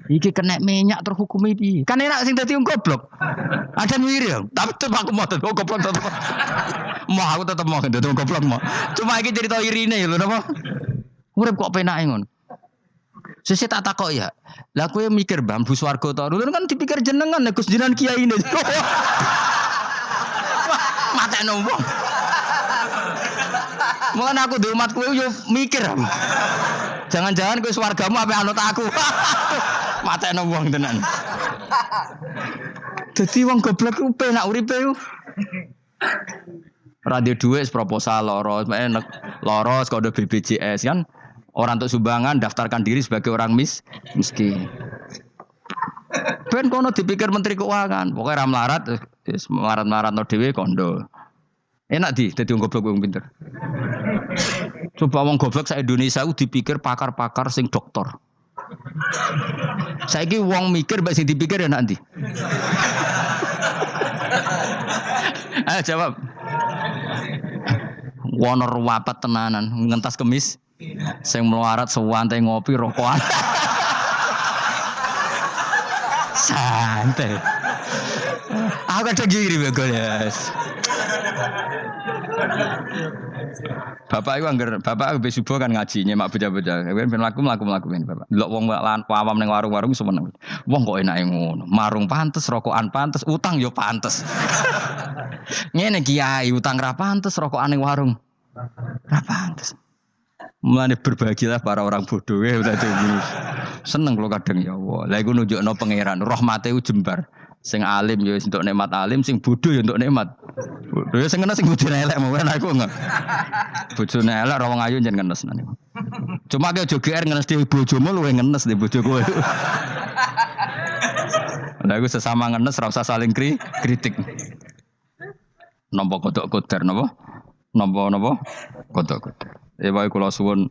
Iki kena minyak terhukumi piye? Kan enak sing dadi wong goblok. Ada ngiri, tapi tetep aku mau dadi wong goblok tetep. Mau aku tetep mau dadi wong goblok mau. Cuma iki cerita irine lho napa? Urip kok penake ngono. Sesuk tak takok ya. Lah kowe mikir bambu swarga to. Lho kan dipikir jenengan Gus jenengan kiai ini. Mateno wong. Mulane aku di umat kowe yo mikir. Jangan-jangan kowe swargamu ape anut aku. Mateno wong tenan. Dadi wong goblok ku penak uripe ku. Radio duit proposal loros, loros kode BPJS kan. Orang untuk sumbangan daftarkan diri sebagai orang miskin. Ben kono dipikir menteri keuangan, pokoknya ram larat, melarat no dhewe kondo. Enak dadi wong goblok wong pinter. Coba wong goblok sak Indonesia ku dipikir pakar-pakar sing doktor. Saiki wong mikir mbak sing dipikir enak ndi? Ayo jawab. Wonor wapat tenanan, ngentas kemis. Sing melarat sewantai ngopi rokokan. Santai. Aku kadang gini begol ya. Bapak itu anggar, bapak lebih subuh kan ngaji nyemak bocah-bocah. Kan mlaku ben bapak. Delok wong awam ning warung-warung semeneng. Wong kok enake ngono. Marung pantes, rokokan pantes, utang yo pantes. Ngene kiai utang ra pantes, rokokan ning warung. Ra pantes. Mulane berbahagialah para orang bodoh ya udah gini. Seneng kalau kadang ya Allah. Lah iku nunjukno pangeran, rahmate ku jembar. Sing alim ya untuk nikmat alim, sing bodoh ya untuk nikmat. Bodoh ya sing kena sing bojone elek mau aku enggak. Bojone elek ra wong ayu jan ngenes nane. Cuma ke aja GR ngenes di bojomu luwe ngenes di bojo kowe. Lah iku sesama ngenes ra usah saling kritik. Nampa kodok koder napa? Nampa kodok koder. Wae kula suwun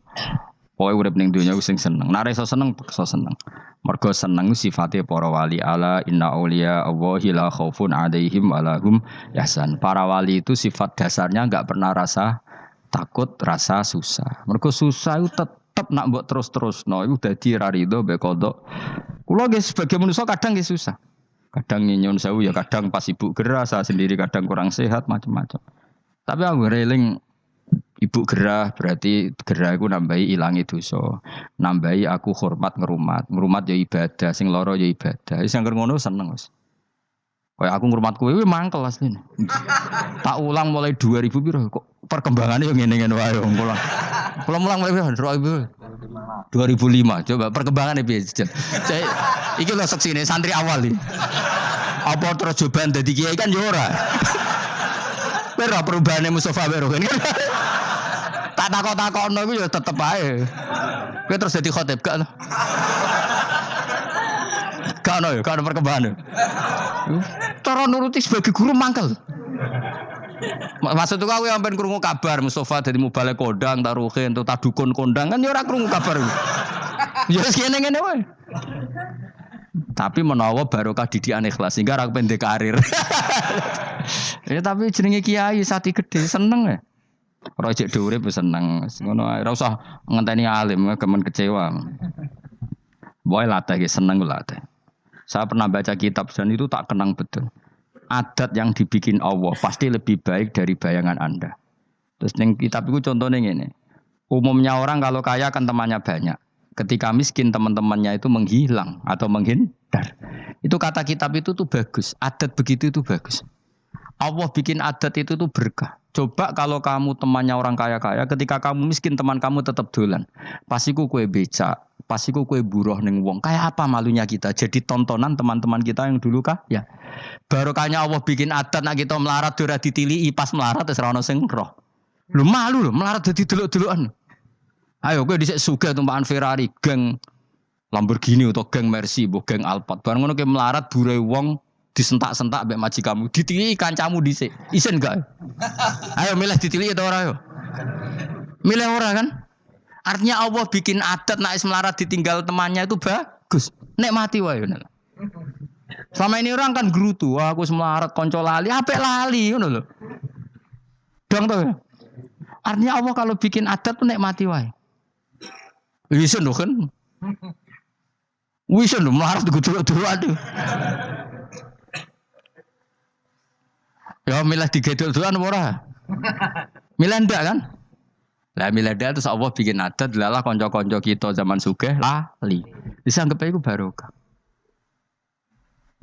pokoke urip ning donya ku sing seneng. Nek iso seneng, iso seneng. Mergo seneng sifate para wali ala inna auliya Allahi la khaufun 'alaihim wa lahum yahzan. Para wali itu sifat dasarnya enggak pernah rasa takut, rasa susah. Mergo susah itu tetep nak mbok terus-terusno iku dadi ra rido mbek kodok. Kula nggih sebagai manusia kadang nggih susah. Kadang nyun sewu ya kadang pas ibu gerah, saya sendiri kadang kurang sehat macam-macam. Tapi aku reling ibu gerah berarti gerah aku nambahi ilangi dosa, nambahi aku hormat ngerumat ya ibadah, sing loro ya ibadah. Wis angger ngono seneng wis. Kayak aku ngrumat kowe mangkel asline. Tak ulang mulai 2000 piro kok perkembangannya yo ngene-ngene wae kula. Kula mulang mulai 2000. 2005. Coba perkembangannya piye? Iki lho seksine santri awal iki. Apa terus cobaan dadi kiai kan yo ora. Ora perubahane Mustofa Bero kan. Tak takok-takokno iku yo tetep ae. Kowe terus dadi khotib gak? Gak ono yo, gak ono perkembangan. Cara nuruti sebagai guru mangkel. Maksud aku sampean krungu kabar Mustofa dadi mubalek kondang, taruhin atau tadukun kondang kan ya ora krungu kabar. Ya wis ngene-ngene wae. Tapi menawa barokah didikan ikhlas sehingga ora pendek karir. Ya tapi jenenge kiai sati gede seneng ya. Ora cek urip wis seneng. Ngono ae ora usah ngenteni alim kemen kecewa. Boy latih seneng latih. Saya pernah baca kitab dan itu tak kenang betul. Adat yang dibikin Allah pasti lebih baik dari bayangan Anda. Terus ning kitab itu contohnya ngene. Umumnya orang kalau kaya kan temannya banyak. Ketika miskin teman-temannya itu menghilang atau menghindar. Itu kata kitab itu tuh bagus. Adat begitu itu bagus. Allah bikin adat itu tuh berkah. Coba kalau kamu temannya orang kaya-kaya, ketika kamu miskin teman kamu tetap dolan. Pasiku kue becak, pasiku kue buruh ning wong. Kayak apa malunya kita? Jadi tontonan teman-teman kita yang dulu kah? Ya. Barokahnya Allah bikin adat nak kita melarat ora ditiliki pas melarat wis ora ono sing roh. Lu malu lho melarat dadi delok-delokan. Ayo kowe dhisik sugih tumpakan Ferrari, geng Lamborghini atau geng Mercy, mbok geng Alphard. Bareng ngono kowe melarat bure wong disentak-sentak mbek maji kamu, ditiliki kancamu dhisik. Isen gak? Ayo milih ditiliki atau ora yo? Milih ora kan? Artinya Allah bikin adat nak is melarat ditinggal temannya itu bagus. Nek mati wae ngono. Selama ini orang kan gerutu, wah aku semelarat konco lali, apik lali ngono lho. Dong to. Artinya Allah kalau bikin adat tuh nek mati wae. Wis lho kan. Wis lho melarat dulu aduh. Ya milih digedol-dolan ora? Milih ndak kan? Lah milih ndak terus Allah bikin adat lalah kanca-kanca kita zaman sugih lali. Bisa anggap iku barokah.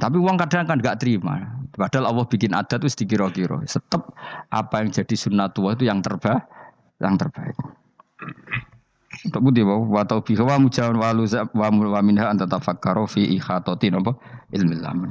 Tapi uang kadang kan enggak terima. Padahal Allah bikin adat itu dikira-kira. Tetap apa yang jadi sunnatullah itu yang terbaik. Untuk budi wa taufiq wa mujawan wa minha an tatafakkaru fi ikhatatin apa ilmil amal.